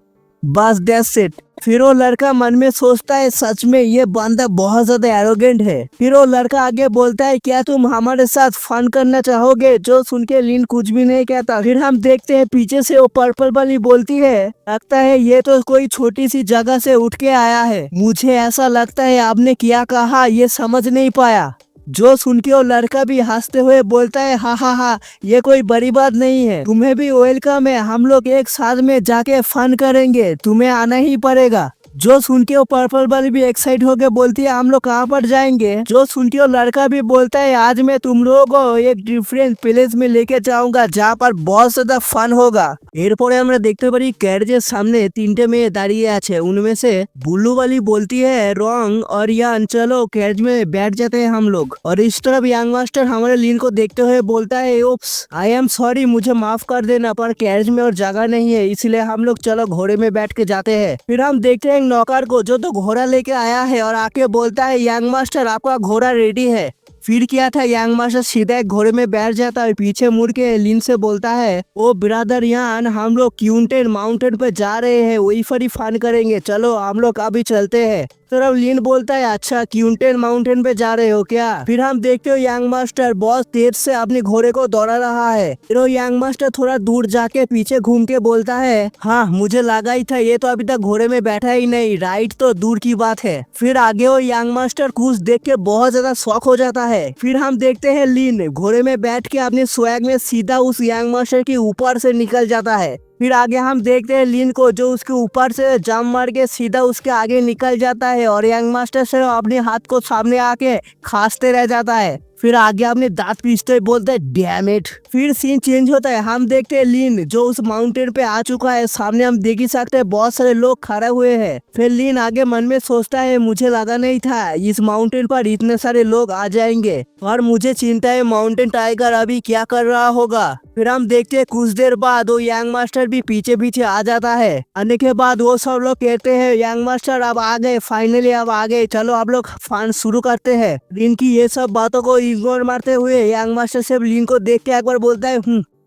बस दैट्स इट। फिर वो लड़का मन में सोचता है, सच में ये बंदा बहुत ज्यादा एरोगेंट है। फिर वो लड़का आगे बोलता है, क्या तुम हमारे साथ फन करना चाहोगे। जो सुन के लिन कुछ भी नहीं कहता। फिर हम देखते हैं पीछे से वो पर्पल वाली बोलती है, लगता है ये तो कोई छोटी सी जगह से उठ के आया है, मुझे ऐसा लगता है आपने क्या कहा ये समझ नहीं पाया। जो सुन के वो लड़का भी हंसते हुए बोलता है, हा हा हा, ये कोई बड़ी बात नहीं है, तुम्हें भी वेलकम है, हम लोग एक साथ में जाके फन करेंगे, तुम्हें आना ही पड़ेगा। जो सुन के वो पर्पल वाली भी एक्साइट होके बोलती है, हम लोग कहाँ पर जाएंगे। जो सुन के वो लड़का भी बोलता है, आज मैं तुम लोगों को एक डिफरेंट प्लेस में लेके जाऊंगा जहाँ पर बहुत ज्यादा फन होगा। এরপরে আমরা দেখতে পারি গ্যারেজের সামনে 3টে মেয়ে দাঁড়িয়ে আছে। उनमें से बुल्लू वाली बोलती है, रोंग और यान चलो गैरेज में बैठ जाते हैं हम लोग। और इस तरफ यंग मास्टर हमारे लिन को देखते हुए बोलता है, ओप्स आई एम सॉरी, मुझे माफ कर देना, पर गैरेज में और जगह नहीं है, इसलिए हम लोग चलो घोड़े में बैठ के जाते हैं। फिर हम देखते हैं नौकर को जो तो घोड़ा लेके आया है और आके बोलता है, यंग मास्टर आपका घोड़ा रेडी है। फिर क्या था, यंग मास्टर सीधा एक घोड़े में बैठ जाता है, पीछे मुड़ के लिन से बोलता है, ओ ब्रदर यान, हम लोग क्यूंटेन माउंटेन पे जा रहे हैं, वही पर ही फन करेंगे, चलो हम लोग अभी चलते हैं। तो लिन बोलता है, अच्छा क्यूंटेन माउंटेन पे जा रहे हो क्या। फिर हम देखते हो यंग मास्टर बहुत तेज से अपने घोड़े को दौड़ा रहा है। फिर यंग मास्टर थोड़ा दूर जाके पीछे घूम के बोलता है, हाँ मुझे लगा ही था, ये तो अभी तक घोड़े में बैठा ही नहीं, राइट तो दूर की बात है। फिर आगे वो यंग मास्टर कुछ देख के बहुत ज्यादा शॉक हो जाता है। फिर हम देखते हैं लिन घोड़े में बैठ के अपने स्वैग में सीधा उस यंग मास्टर के ऊपर से निकल जाता है। फिर आगे हम देखते हैं लिन को जो उसके ऊपर से जंप मार के सीधा उसके आगे निकल जाता है और यंग मास्टर से अपने हाथ को सामने आके खांसते रह जाता है। फिर आगे अपने दांत पीसते हुए बोलते हैं, डैम इट। फिर सीन चेंज होता है, हम देखते हैं लिन जो उस माउंटेन पे आ चुका है, सामने हम देख ही सकते हैं बहुत सारे लोग खड़े हुए हैं। फिर लिन आगे मन में सोचता है, मुझे लगा नहीं था इस माउंटेन पर इतने सारे लोग आ जाएंगे और मुझे चिंता है माउंटेन टाइगर अभी क्या कर रहा होगा। फिर हम देखते हैं कुछ देर बाद वो यंग मास्टर भी पीछे पीछे आ जाता है। आने के बाद वो सब लोग कहते हैं, यंग मास्टर अब आ गए, फाइनली अब आ गए, चलो आप लोग फन शुरू करते हैं। लिन की ये सब बातों को इग्नोर मारते हुए यंग मास्टर से लिन को देख के एक बार बोलता है,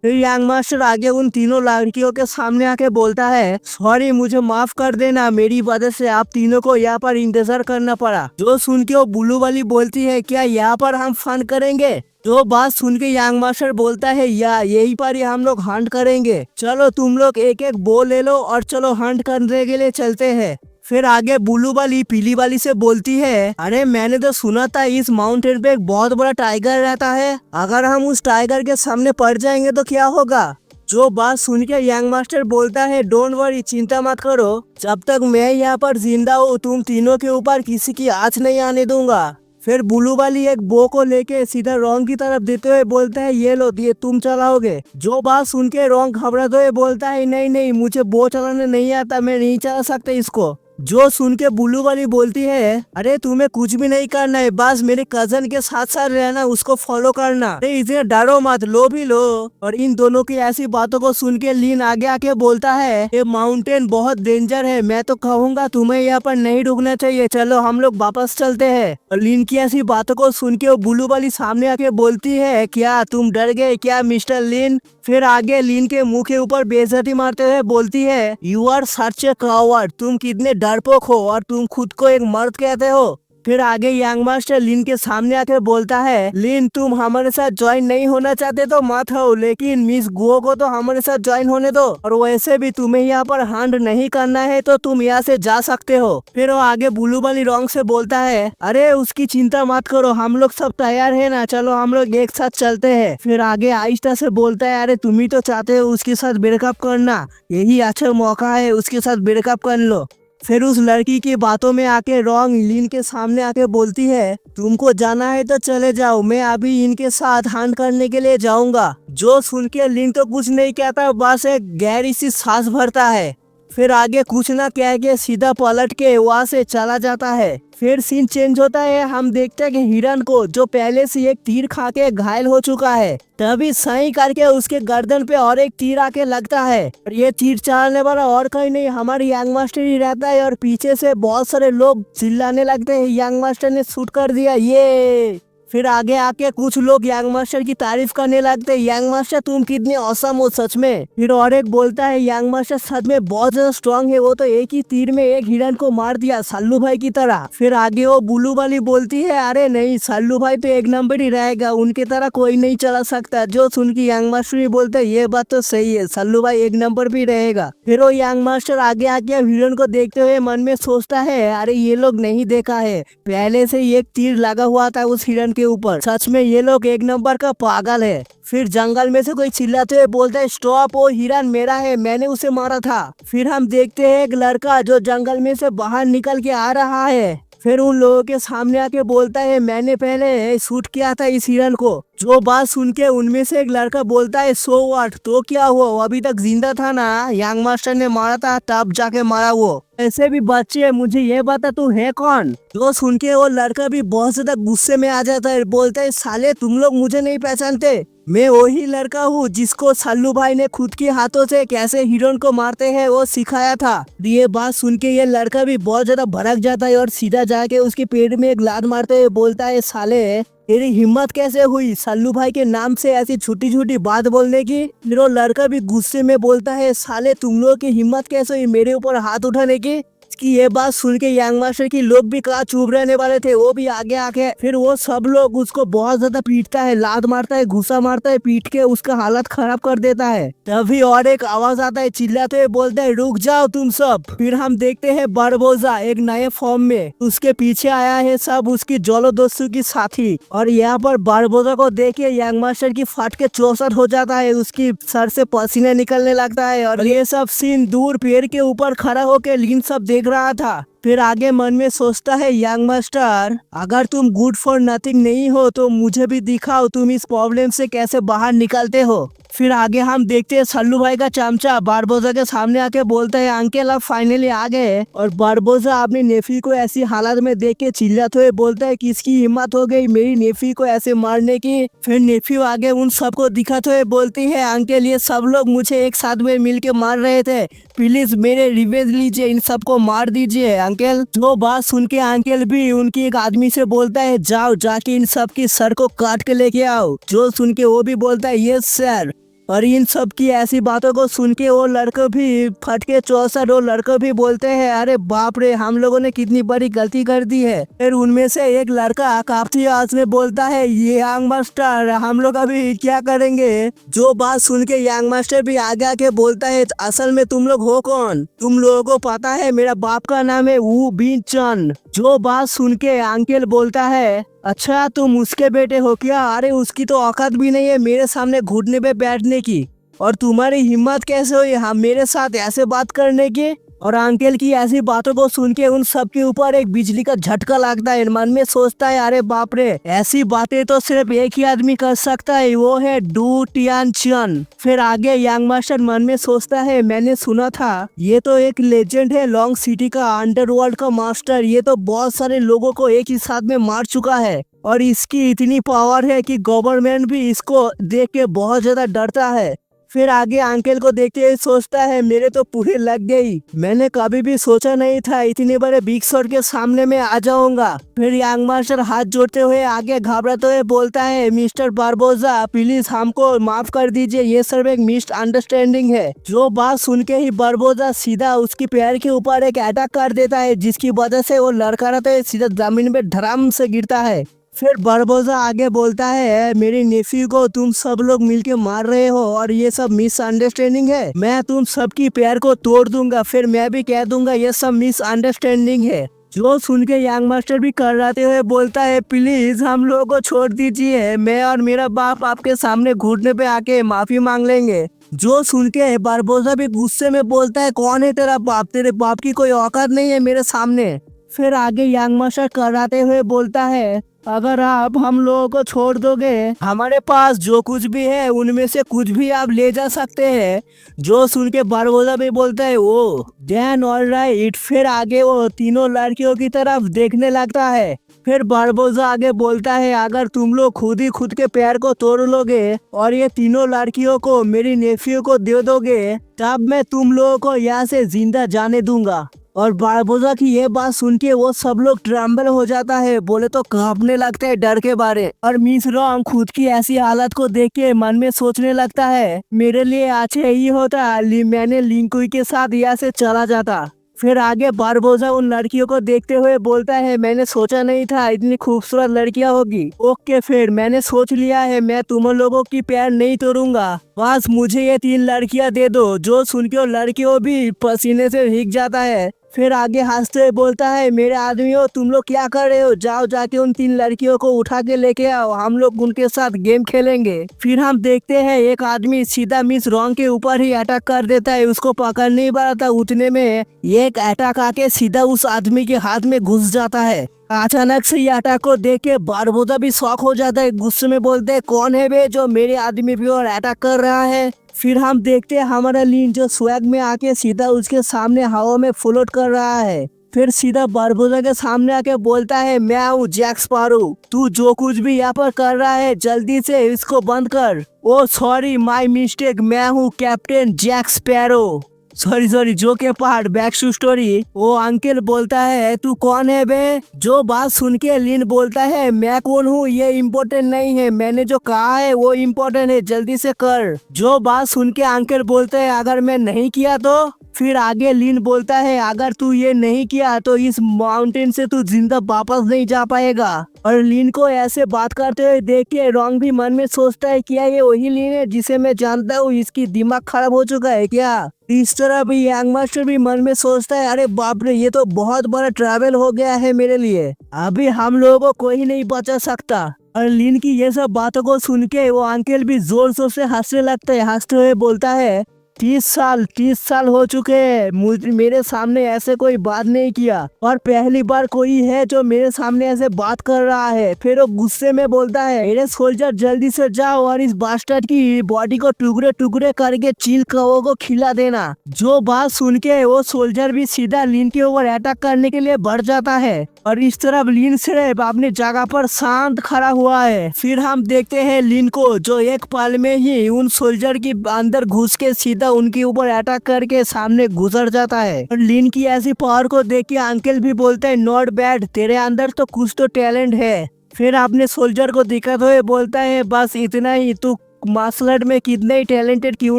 फिर यंग मास्टर आगे उन तीनों लड़कियों के सामने आके बोलता है, सॉरी मुझे माफ कर देना, मेरी वजह से आप तीनों को यहाँ पर इंतजार करना पड़ा। जो सुन के वो बुल्लू वाली बोलती है, क्या यहाँ पर हम फन करेंगे। जो बात सुन के यंग मास्टर बोलता है, या यही पर ही हम लोग हंट करेंगे, चलो तुम लोग एक एक बो ले लो और चलो हंट करने के लिए चलते हैं। फिर आगे बुल्लू वाली पीली वाली से बोलती है, अरे मैंने तो सुना था इस माउंटेन पे एक बहुत बड़ा टाइगर रहता है, अगर हम उस टाइगर के सामने पड़ जाएंगे तो क्या होगा। जो बात सुन के यंग मास्टर बोलता है, डोंट वरी, चिंता मत करो, जब तक मैं यहाँ पर जिंदा हूँ तुम तीनों के ऊपर किसी की आँच नहीं आने दूंगा। फिर बुल्लू वाली एक बो को लेके सीधा रोंग की तरफ देते हुए बोलता है, ये लो, ये तुम चलाओगे। जो बात सुन के रोंग घबराते हुए बोलता है, नहीं नहीं मुझे बो चलाने नहीं आता, मैं नहीं चला सकता इसको। जो सुन के बुल्लू वाली बोलती है, अरे तुम्हें कुछ भी नहीं करना है, बस मेरे कजन के साथ साथ रहना, उसको फॉलो करना, अरे इसे डरो मत, लो भी लो। और इन दोनों की ऐसी बातों को सुन के लिन आगे आके बोलता है, ये माउंटेन बहुत डेंजर है, मैं तो कहूँगा तुम्हें यहाँ पर नहीं रुकना चाहिए, चलो हम लोग वापस चलते हैं। और लिन की ऐसी बातों को सुन के वो बुल्लू वाली सामने आके बोलती है, क्या तुम डर गए क्या मिस्टर लिन। फिर आगे लिन के मुंह के ऊपर बेइज्जती मारते हुए बोलती है, you are such a coward, तुम कितने डरपोक हो और तुम खुद को एक मर्द कहते हो। फिर आगे यंग मास्टर लिन के सामने आके बोलता है, लिन तुम हमारे साथ ज्वाइन नहीं होना चाहते तो मत हो, लेकिन मिस गुओ को तो हमारे साथ ज्वाइन होने दो, और वैसे भी तुम्हें यहाँ पर हंट नहीं करना है तो तुम यहाँ से जा सकते हो। फिर वो आगे ब्लू वाली रॉन्ग से बोलता है, अरे उसकी चिंता मत करो, हम लोग सब तैयार है ना, चलो हम लोग एक साथ चलते हैं। फिर आगे आहिस्ता से बोलता है, अरे तुम ही तो चाहते हो उसके साथ ब्रेकअप करना, यही अच्छा मौका है, उसके साथ ब्रेकअप कर लो। फिर उस लड़की की बातों में आके रॉन्ग लिन के सामने आके बोलती है, तुमको जाना है तो चले जाओ, मैं अभी इनके साथ हंट करने के लिए जाऊंगा। जो सुन के लिन तो कुछ नहीं कहता, बस एक गहरी सी सांस भरता है। फिर आगे कुछ ना कह के सीधा पलट के वहाँ से चला जाता है। फिर सीन चेंज होता है, हम देखते हैं कि हिरन को, जो पहले से एक तीर खा के घायल हो चुका है, तभी सही करके उसके गर्दन पे और एक तीर आके लगता है। और ये तीर चलाने वाला और कोई नहीं, हमारी यंग मास्टर ही रहता है। और पीछे से बहुत सारे लोग चिल्लाने लगते हैं, यंग मास्टर ने शूट कर दिया ये। फिर आगे आके कुछ लोग यंग मास्टर की तारीफ करने लगते हैं, यंग मास्टर तुम कितने औसम हो सच में। फिर और एक बोलता है, यंग मास्टर सच में बहुत ज्यादा स्ट्रांग है, वो तो एक ही तीर में एक हिरन को मार दिया सल्लू भाई की तरह। फिर आगे वो ब्लू वाली बोलती है, अरे नहीं, सल्लू भाई तो एक नंबर ही रहेगा, उनके तरह कोई नहीं चला सकता। जो सुन के यंग मास्टर भी बोलते है, ये बात तो सही है, सल्लू भाई एक नंबर भी रहेगा। फिर वो यंग मास्टर आगे आके हिरन को देखते हुए मन में सोचता है, अरे ये लोग नहीं देखा है, पहले से एक तीर लगा हुआ था उस हिरन के ऊपर, सच में ये लोग एक नंबर का पागल है। फिर जंगल में से कोई चिल्लाते हुए बोलता है, स्टॉप, वो हिरन मेरा है, मैंने उसे मारा था। फिर हम देखते हैं एक लड़का जो जंगल में से बाहर निकल के आ रहा है। फिर उन लोगों के सामने आके बोलता है, मैंने पहले शूट किया था इस हिरन को। जो बात सुन के उनमें से एक लड़का बोलता है, सो व्हाट, तो क्या हुआ, वो अभी तक जिंदा था ना, यंग मास्टर ने मारा था तब जाके मारा वो। ऐसे भी बच्चे, मुझे ये बता तू है कौन। जो सुन के वो लड़का भी बहुत ज्यादा गुस्से में आ जाता है, बोलता है, साले तुम लोग मुझे नहीं पहचानते, मैं वही लड़का हूँ जिसको सल्लू भाई ने खुद के हाथों से कैसे हिरन को मारते हैं वो सिखाया था। ये बात सुन के ये लड़का भी बहुत ज्यादा भड़क जाता है और सीधा जाके उसके पेट में एक लात मारते हुए बोलता है, साले तेरी हिम्मत कैसे हुई सल्लू भाई के नाम से ऐसी छोटी छोटी बात बोलने की। फिर वो लड़का भी गुस्से में बोलता है, साले तुम लोग की हिम्मत कैसे हुई मेरे ऊपर हाथ उठाने की। कि ये बात सुन के यंग मास्टर की लोग भी कहा चुप रहने वाले थे, वो भी आगे आके फिर वो सब लोग उसको बहुत ज्यादा पीटता है, लात मारता है, घुसा मारता है, पीट के उसका हालत खराब कर देता है। तभी और एक आवाज आता है, चिल्लाते हुए बोलते हैं, रुक जाओ तुम सब। फिर हम देखते हैं बारबोजा एक नए फॉर्म में, उसके पीछे आया है सब उसकी जलोदस्यु की साथी। और यहाँ पर बारबोजा को देख के यंग मास्टर की फट के 64 हो जाता है, उसकी सर से पसीने निकलने लगता है। और ये सब सीन दूर पेड़ के ऊपर खड़ा होकर लिन सब देख रहा था। फिर आगे मन में सोचता है, यंग मास्टर अगर तुम गुड फॉर नथिंग नहीं हो तो मुझे भी दिखाओ तुम इस प्रॉब्लम से कैसे बाहर निकलते हो। फिर आगे हम देखते हैं सल्लू भाई का चमचा बारबोजा के सामने आके बोलता है, अंकल आप फाइनली आ गए। और बारबोजा अपने नेफी को ऐसी हालत में देख के चिल्लाते हुए बोलता है, किसकी हिम्मत हो गई मेरी नेफी को ऐसे मारने की। फिर नेफी आगे उन सबको दिखाते हुए बोलती है, अंकल ये सब लोग मुझे एक साथ में मिल के मार रहे थे, प्लीज मेरे रिवेंज लीजिए, इन सबको मार दीजिए अंकल। जो बात सुन के अंकल भी उनकी एक आदमी से बोलता है, जाओ जाके इन सब की सर को काट के लेके आओ। जो सुन के वो भी बोलता है, यस सर। और इन सब की ऐसी बातों को सुन के वो लड़के भी फट के 64 वो लड़के भी बोलते हैं, अरे बाप रे हम लोगों ने कितनी बड़ी गलती कर दी है। फिर उनमें से एक लड़का काफी आवाज में बोलता है, ये यंग मास्टर हम लोग अभी क्या करेंगे। जो बात सुन के यंग मास्टर भी आगे आके बोलता है, असल में तुम लोग हो कौन, तुम लोगों को पता है मेरा बाप का नाम है वू बिन चन। जो बात सुन के अंकल बोलता है, अच्छा तुम उसके बेटे हो क्या, अरे उसकी तो औकात भी नहीं है मेरे सामने घुटने पे बैठने की, और तुम्हारी हिम्मत कैसे हुई हम मेरे साथ ऐसे बात करने की। और अंकल की ऐसी बातों को सुन के उन सब के ऊपर एक बिजली का झटका लगता है। मन में सोचता है, अरे बाप रे ऐसी बातें तो सिर्फ एक ही आदमी कर सकता है, वो है डू टियान चन। फिर आगे यंग मास्टर मन में सोचता है, मैंने सुना था ये तो एक लेजेंड है लॉन्ग सिटी का, अंडरवर्ल्ड का मास्टर, ये तो बहुत सारे लोगों को एक ही साथ में मार चुका है और इसकी इतनी पावर है कि गवर्नमेंट भी इसको देख के बहुत ज्यादा डरता है। फिर आगे अंकल को देखते हुए सोचता है मेरे तो पूरी लग गई, मैंने कभी भी सोचा नहीं था इतने बड़े बिग शॉट के सामने में आ जाऊंगा। फिर यंग मास्टर हाथ जोड़ते हुए आगे घबराते हुए बोलता है मिस्टर बारबोजा प्लीज हमको माफ कर दीजिए, ये सब एक मिसअंडरस्टैंडिंग है। जो बात सुन के ही बारबोजा सीधा उसकी पैर के ऊपर एक अटैक कर देता है, जिसकी वजह से वो लड़खड़ाते हुए सीधा जमीन पे धड़ाम से गिरता है। फिर बारबोजा आगे बोलता है मेरे नेफ्यू को तुम सब लोग मिलके मार रहे हो और ये सब मिसअंडरस्टैंडिंग है, मैं तुम सबकी पैर को तोड़ दूंगा, फिर मैं भी कह दूंगा ये सब मिसअंडरस्टैंडिंग है। जो सुन के यंग मास्टर भी कराते हुए बोलता है प्लीज हम लोगों को छोड़ दीजिए, मैं और मेरा बाप आपके सामने घुटने पे आके माफी मांग लेंगे। जो सुन के बारबोजा भी गुस्से में बोलता है कौन है तेरा बाप, तेरे बाप की कोई औकात नहीं है मेरे सामने। फिर आगे यंग मास्टर कराते हुए बोलता है अगर आप हम लोगों को छोड़ दोगे हमारे पास जो कुछ भी है उनमें से कुछ भी आप ले जा सकते हैं। जो सुन के बारबोजा भी बोलता है ओ डैन ऑलराइट। फिर आगे वो तीनों लड़कियों की तरफ देखने लगता है। फिर बारबोजा आगे बोलता है अगर तुम लोग खुद ही खुद के पैर को तोड़ लोगे और ये तीनों लड़कियों को मेरी नेफ्यू को दे दोगे तब मैं तुम लोगों को यहाँ से जिंदा जाने दूंगा। और बारबोजा की ये बात सुन के वो सब लोग ट्रम्बल हो जाता है, बोले तो कांपने लगते हैं डर के बारे। और मिस रॉन्ग खुद की ऐसी हालत को देख के मन में सोचने लगता है मेरे लिए अच्छा ही होता मैंने लिंकुई के साथ यहाँ से चला जाता। फिर आगे बारबोजा उन लड़कियों को देखते हुए बोलता है मैंने सोचा नहीं था इतनी खूबसूरत लड़कियां होगी। ओके फिर मैंने सोच लिया है मैं तुम लोगों की पैर नहीं तोड़ूंगा, बस मुझे ये 3 लड़कियां दे दो। जो सुन के वो लड़कियों भी पसीने से भीग जाता है। फिर आगे हंसते हुए बोलता है मेरे आदमियों तुम लोग क्या कर रहे हो, जाओ जाके उन 3 लड़कियों को उठा के लेके आओ, हम लोग उनके साथ गेम खेलेंगे। फिर हम देखते हैं एक आदमी सीधा मिस रॉन्ग के ऊपर ही अटैक कर देता है, उसको पकड़ नहीं पा था। उतने में एक अटैक आके सीधा उस आदमी के हाथ में घुस जाता है। अचानक से ये अटैक को देख के बारबोजा भी शॉक हो जाता है, गुस्से में बोलते हैं कौन है बे जो मेरे आदमी पे और अटैक कर रहा है। फिर हम देखते हैं हमारा लीन जो स्वैग में आके सीधा उसके सामने हवा में फ्लोट कर रहा है। फिर सीधा बारबोजा के सामने आके बोलता है मैं हूँ जैक स्पैरो, तू जो कुछ भी यहाँ पर कर रहा है जल्दी से इसको बंद कर। ओ सॉरी माय मिस्टेक, मैं हूँ कैप्टन जैक स्पैरो। सॉरी जो के पार्ट बैक टू स्टोरी। वो अंकल बोलता है तू कौन है बे। जो बात सुन के लिन बोलता है मैं कौन हूँ ये इम्पोर्टेंट नहीं है, मैंने जो कहा है वो इम्पोर्टेंट है, जल्दी से कर। जो बात सुन के अंकल बोलते हैं अगर मैं नहीं किया तो। फिर आगे लिन बोलता है अगर तू ये नहीं किया तो इस माउंटेन से तू जिंदा वापस नहीं जा पाएगा। और लिन को ऐसे बात करते हुए देख के रॉन्ग भी मन में सोचता है क्या ये वही लिन है जिसे मैं जानता हूँ, इसकी दिमाग खराब हो चुका है क्या। इस तरह भी यंग मास्टर भी मन में सोचता है अरे बाप रे ये तो बहुत बड़ा ट्रैवल हो गया है मेरे लिए, अभी हम लोगों को कोई नहीं बचा सकता। और लिन की ये सब बातों को सुन के वो अंकल भी जोर जोर से हंसने लगता है, हंसते हुए बोलता है 30 साल हो चुके हैं मेरे सामने ऐसे कोई बात नहीं किया और पहली बार कोई है जो मेरे सामने ऐसे बात कर रहा है। फिर वो गुस्से में बोलता है मेरे सोल्जर जल्दी से जाओ और इस बास्टर्ड की बॉडी को टुकड़े टुकड़े करके चील कौओं को खिला देना। जो बात सुन के वो सोल्जर भी सीधा लिन के ऊपर अटैक करने के लिए बढ़ जाता है और इस तरफ लिन सिर्फ अपनी जगह पर शांत खड़ा हुआ है। फिर हम देखते हैं लिन को जो एक पल में ही उन सोल्जर की अंदर घुस के सीधा उनके ऊपर अटैक करके सामने गुजर जाता है। और लिन की ऐसी पावर को देख के अंकल भी बोलते हैं नॉट बैड, तेरे अंदर तो कुछ तो टैलेंट है। फिर अपने सोल्जर को दिखाते हुए बोलता है बस इतना ही, तू मार्शल आर्ट में कितने ही टैलेंटेड क्यों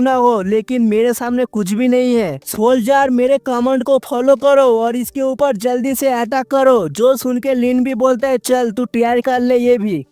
ना हो लेकिन मेरे सामने कुछ भी नहीं है। सोल्जर मेरे कमांड को फॉलो करो और इसके ऊपर जल्दी से अटैक करो। जो सुन के लिन भी बोलता है चल तू तैयार कर ले ये भी।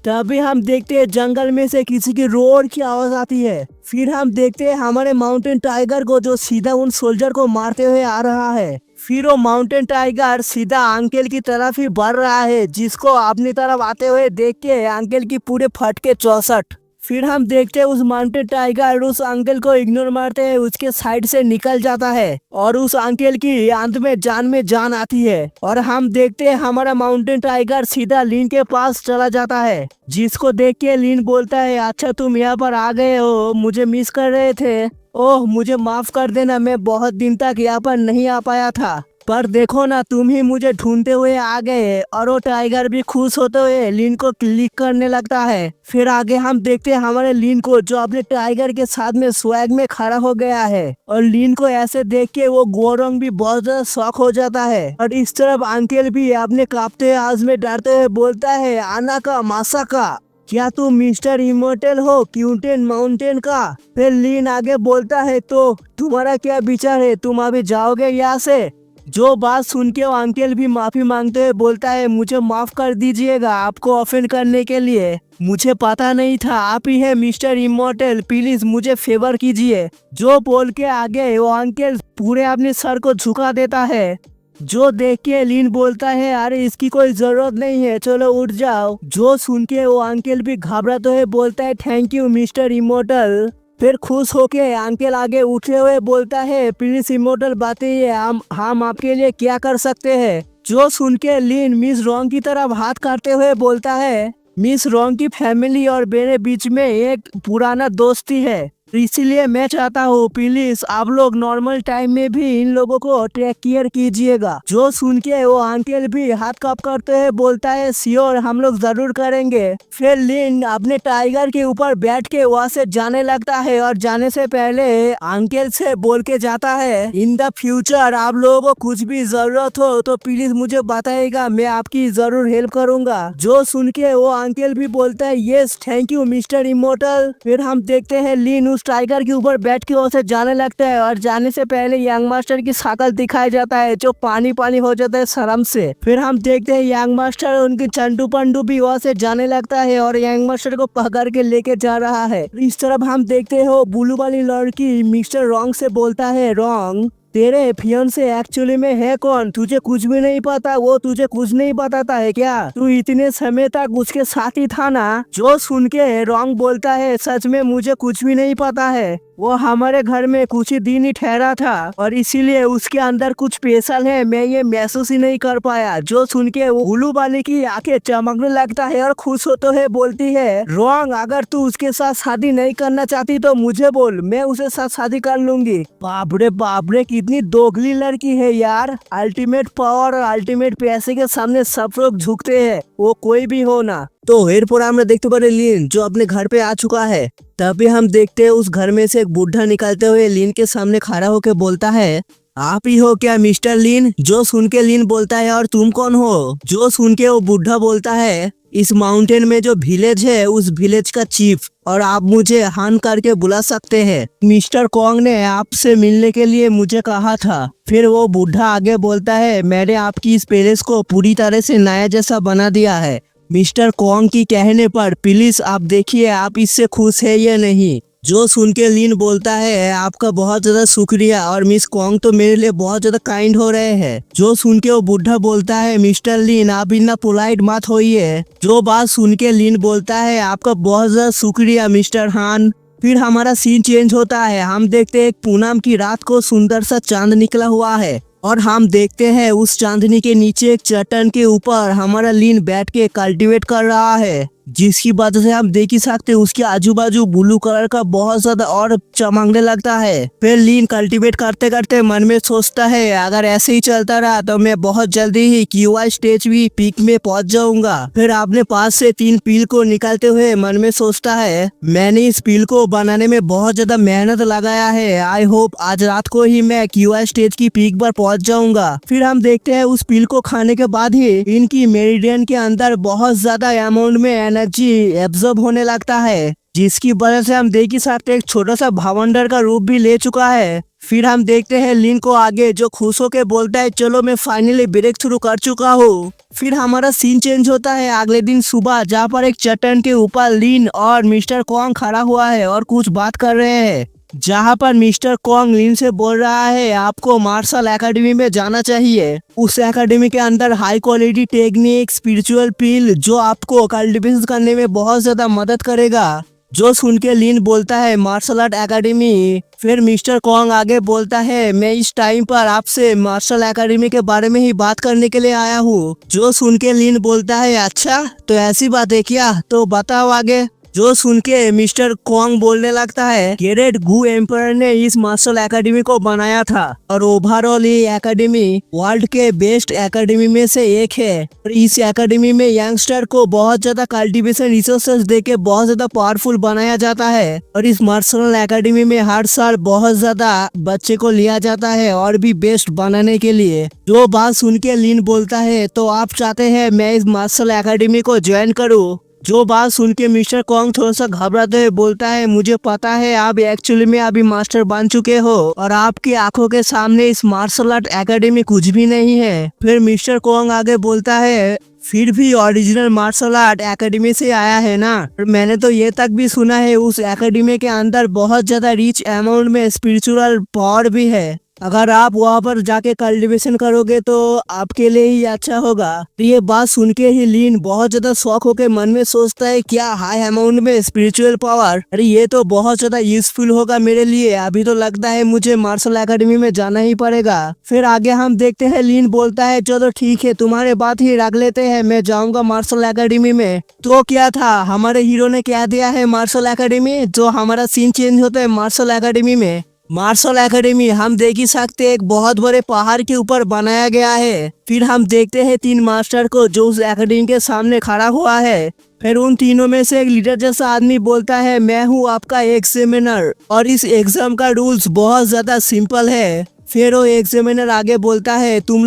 तभी हम देखते हैं जंगल में से किसी की रोर की आवाज आती है। फिर हम देखते हैं हमारे माउंटेन टाइगर को जो सीधा उन सोल्जर को मारते हुए आ रहा है। फिर वो माउंटेन टाइगर सीधा अंकल की तरफ ही बढ़ रहा है, जिसको अपनी तरफ आते हुए देख के अंकल की पूरे फटके 64। फिर हम देखते हैं उस माउंटेन टाइगर उस अंकल को इग्नोर मारते हुए उसके साइड से निकल जाता है और उस अंकल की अंत में जान आती है। और हम देखते हैं हमारा माउंटेन टाइगर सीधा लिन के पास चला जाता है, जिसको देख के लिन बोलता है अच्छा तुम यहाँ पर आ गए हो, मुझे मिस कर रहे थे। ओह मुझे माफ कर देना, मैं बहुत दिन तक यहाँ पर नहीं आ पाया था। पर देखो ना, तुम ही मुझे ढूंढते हुए आ गए और वो टाइगर भी खुश होते हुए लिन को क्लिक करने लगता है। फिर आगे हम देखते हैं हमारे लिन को, जो अपने टाइगर के साथ में स्वैग में खड़ा हो गया है। और लिन को ऐसे देख के वो गोरंग भी बहुत ज्यादा शॉक हो जाता है। और इस तरफ अंकल भी अपने कांपते आवाज में डरते हुए बोलता है, आना का मासा का, क्या तुम मिस्टर इमोर्टल हो क्यूटेन माउंटेन का? फिर लिन आगे बोलता है, तो तुम्हारा क्या विचार है, तुम अभी जाओगे यहाँ से? जो बात सुन के वो अंकल भी माफी मांगते हुए बोलता है, मुझे माफ कर दीजिएगा आपको ऑफेंड करने के लिए। मुझे पता नहीं था आप ही है मिस्टर इमोर्टल, प्लीज मुझे फेवर कीजिए। जो बोल के आगे वो अंकल पूरे अपने सर को झुका देता है। जो देख के लिन बोलता है, अरे इसकी कोई जरूरत नहीं है, चलो उठ जाओ। जो सुन के वो अंकल भी घबराते हुए बोलता है, थैंक यू मिस्टर इमोर्टल। फिर खुश होके अंकल आगे उठे हुए बोलता है, प्लीज इमोर्टल बताइए हम आपके लिए क्या कर सकते हैं। जो सुन के लिन मिस रॉन्ग की तरफ हाथ करते हुए बोलता है, मिस रॉन्ग की फैमिली और मेरे बीच में एक पुराना दोस्ती है, इसीलिए मैं चाहता हूँ प्लीज आप लोग नॉर्मल टाइम में भी इन लोगों को टेक केयर कीजिएगा। जो सुन के वो अंकल भी हाथ कप करते हुए बोलता है, श्योर हम लोग जरूर करेंगे। फिर लिन अपने टाइगर के ऊपर बैठ के वहाँ से जाने लगता है और जाने से पहले अंकल से बोल के जाता है, इन द फ्यूचर आप लोगों को कुछ भी जरूरत हो तो प्लीज मुझे बताइएगा, मैं आपकी जरूर हेल्प करूंगा। जो सुन के वो अंकल भी बोलता है, yes thank you mister immortal. फिर हम देखते हैं लिन उस टाइगर के ऊपर बैठ के उसे जाने लगता है और जाने से पहले यंग मास्टर की शक्ल दिखाई जाता है, जो पानी पानी हो जाता है शर्म से। फिर हम देखते हैं यंग मास्टर उनकी चंडू पंडू भी वहाँ से जाने लगता है और यंग मास्टर को पकड़ के लेके जा रहा है। इस तरफ हम देखते हैं ब्लू वाली लड़की मिस्टर रॉन्ग से बोलता है, रॉन्ग तेरे फियांसे एक्चुअली में है कौन? तुझे कुछ भी नहीं पता? वो तुझे कुछ नहीं बताता है क्या? तू इतने समय तक उसके साथ ही था ना? जो सुन के रॉन्ग बोलता है, सच में मुझे कुछ भी नहीं पता है, वो हमारे घर में कुछ ही दिन ही ठहरा था और इसीलिए उसके अंदर कुछ स्पेशल है, मैं ये महसूस ही नहीं कर पाया। जो सुन के वो उल्लू वाले की आंखें चमकने लगता है और खुश होते हुए बोलती है, रॉन्ग अगर तू उसके साथ शादी नहीं करना चाहती तो मुझे बोल, मैं उसे साथ शादी कर लूंगी। बाप रे कितनी दोगली लड़की है यार। अल्टीमेट पावर और अल्टीमेट पैसे के सामने सब लोग झुकते हैं, वो कोई भी हो ना। तो एरपर আমরা देखते पारे लिन जो अपने घर पे आ चुका है। तभी हम देखते हैं उस घर में से एक बुढ़ा निकलते हुए लिन के सामने खड़ा होकर बोलता है, आप ही हो क्या मिस्टर लिन? जो सुन के लिन बोलता है, और तुम कौन हो? जो सुन के वो बुढ़ा बोलता है, इस माउंटेन में जो विलेज है उस विलेज का चीफ, और आप मुझे हान करके बुला सकते हैं। मिस्टर कॉन्ग ने आपसे मिलने के लिए मुझे कहा था। फिर वो बुढ़ा आगे बोलता है, मैंने आपकी इस पैलेस को पूरी तरह से नया जैसा बना दिया है। मिस्टर कॉन्ग की कहने पर प्लीज आप देखिए आप इससे खुश है या नहीं। जो सुन के लिन बोलता है, आपका बहुत ज्यादा शुक्रिया, और मिस कॉन्ग तो मेरे लिए बहुत ज्यादा काइंड हो रहे हैं। जो सुन के वो बुढ़ा बोलता है, मिस्टर लिन आप इतना पोलाइट मत होइए। जो बात सुन के लिन बोलता है, आपका बहुत ज्यादा शुक्रिया मिस्टर हान। फिर हमारा सीन चेंज होता है। हम देखते हैं एक पूनम की रात को सुंदर सा चांद निकला हुआ है और हम देखते हैं उस चांदनी के नीचे एक चट्टान के ऊपर हमारा लिन बैठ के कल्टीवेट कर रहा है, जिसकी वजह से हम देख ही सकते हैं उसके आजू बाजू ब्लू कलर का बहुत ज्यादा और चमकने लगता है। फिर लिन कल्टीवेट करते करते मन में सोचता है, अगर ऐसे ही चलता रहा तो मैं बहुत जल्दी ही QI स्टेज भी पीक में पहुंच जाऊंगा। फिर अपने पास से 3 पील को निकालते हुए मन में सोचता है, मैंने इस पील को बनाने में बहुत ज्यादा मेहनत लगाया है, आई होप आज रात को ही मैं QI स्टेज की पीक पर पहुंच जाऊंगा। फिर हम देखते हैं उस पील को खाने के बाद ही इनकी मेरिडियन के अंदर बहुत ज्यादा अमाउंट में एनर्जी एब्जॉर्ब होने लगता है, जिसकी वजह से हम देख ही सकते एक छोटा सा भावंडर का रूप भी ले चुका है। फिर हम देखते हैं लिन को आगे, जो खुश होकर बोलता है, चलो मैं फाइनली ब्रेक थ्रू कर चुका हूँ। फिर हमारा सीन चेंज होता है अगले दिन सुबह, जहाँ पर एक चट्टान के ऊपर लिन और मिस्टर कॉन्ग खड़ा हुआ है और कुछ बात कर रहे हैं। जहाँ पर मिस्टर कॉन्ग लिन से बोल रहा है, आपको मार्शल एकेडमी में जाना चाहिए। उस एकेडमी के अंदर हाई क्वालिटी टेक्निक, स्पिरिचुअल पील जो आपको कल्टिवेशन करने में बहुत ज्यादा मदद करेगा। जो सुन के लिन बोलता है, मार्शल आर्ट एकेडमी। फिर मिस्टर कॉन्ग आगे बोलता है, मैं इस टाइम पर आपसे मार्शल एकेडमी के बारे में ही बात करने के लिए आया हूँ। जो सुन के लिन बोलता है, अच्छा तो ऐसी बात है क्या, तो बताओ आगे। जो सुन के मिस्टर कॉन्ग बोलने लगता है ग्रेट गू एम्पायर ने इस मार्शल एकेडमी को बनाया था और ओवरऑल ये एकेडमी वर्ल्ड के बेस्ट एकेडमी में से एक है। और इस एकेडमी में यंगस्टर को बहुत ज्यादा कल्टीवेशन रिसोर्सेज देके बहुत ज्यादा पावरफुल बनाया जाता है। और इस मार्शल एकेडमी में हर साल बहुत ज्यादा बच्चे को लिया जाता है और भी बेस्ट बनाने के लिए। जो बात सुन के लिन बोलता है तो आप चाहते हैं मैं इस मार्शल एकेडमी को ज्वाइन करूं। जो बात सुन के मिस्टर कॉन्ग थोड़ा सा घबराते हुए बोलता है मुझे पता है आप एक्चुअली में अभी मास्टर बन चुके हो और आपकी आंखों के सामने इस मार्शल आर्ट एकेडमी कुछ भी नहीं है। फिर मिस्टर कॉन्ग आगे बोलता है फिर भी ओरिजिनल मार्शल आर्ट एकेडमी से आया है ना। और मैंने तो ये तक भी सुना है उस एकेडमी के अंदर बहुत ज्यादा रिच अमाउंट में स्पिरिचुअल पावर भी है। अगर आप वहाँ पर जाके कल्टीवेशन करोगे तो आपके लिए ही अच्छा होगा। तो ये बात सुन के ही लीन बहुत ज्यादा शौक होके मन में सोचता है क्या हाई अमाउंट में स्पिरिचुअल पावर, अरे ये तो बहुत ज्यादा यूजफुल होगा मेरे लिए। अभी तो लगता है मुझे मार्शल एकेडमी में जाना ही पड़ेगा। फिर आगे हम देखते हैं लीन बोलता है चलो ठीक है तुम्हारे बात ही रख लेते हैं, मैं जाऊंगा मार्शल एकेडमी में। तो क्या था हमारे हीरो ने क्या दिया है मार्शल एकेडमी, जो हमारा सीन चेंज होता है मार्शल एकेडमी में। मार्शल एकेडमी हम देख ही सकते हैं एक बहुत बड़े पहाड़ के ऊपर बनाया गया है। फिर हम देखते हैं 3 मास्टर को जो उस एकेडमी के सामने खड़ा हुआ है। फिर उन तीनों में से एक लीडर जैसा आदमी बोलता है मैं हूँ आपका एग्जामिनर और इस एग्जाम का रूल्स बहुत ज्यादा सिंपल है। फिर वो एग्जामिनर आगे बोलता है तुम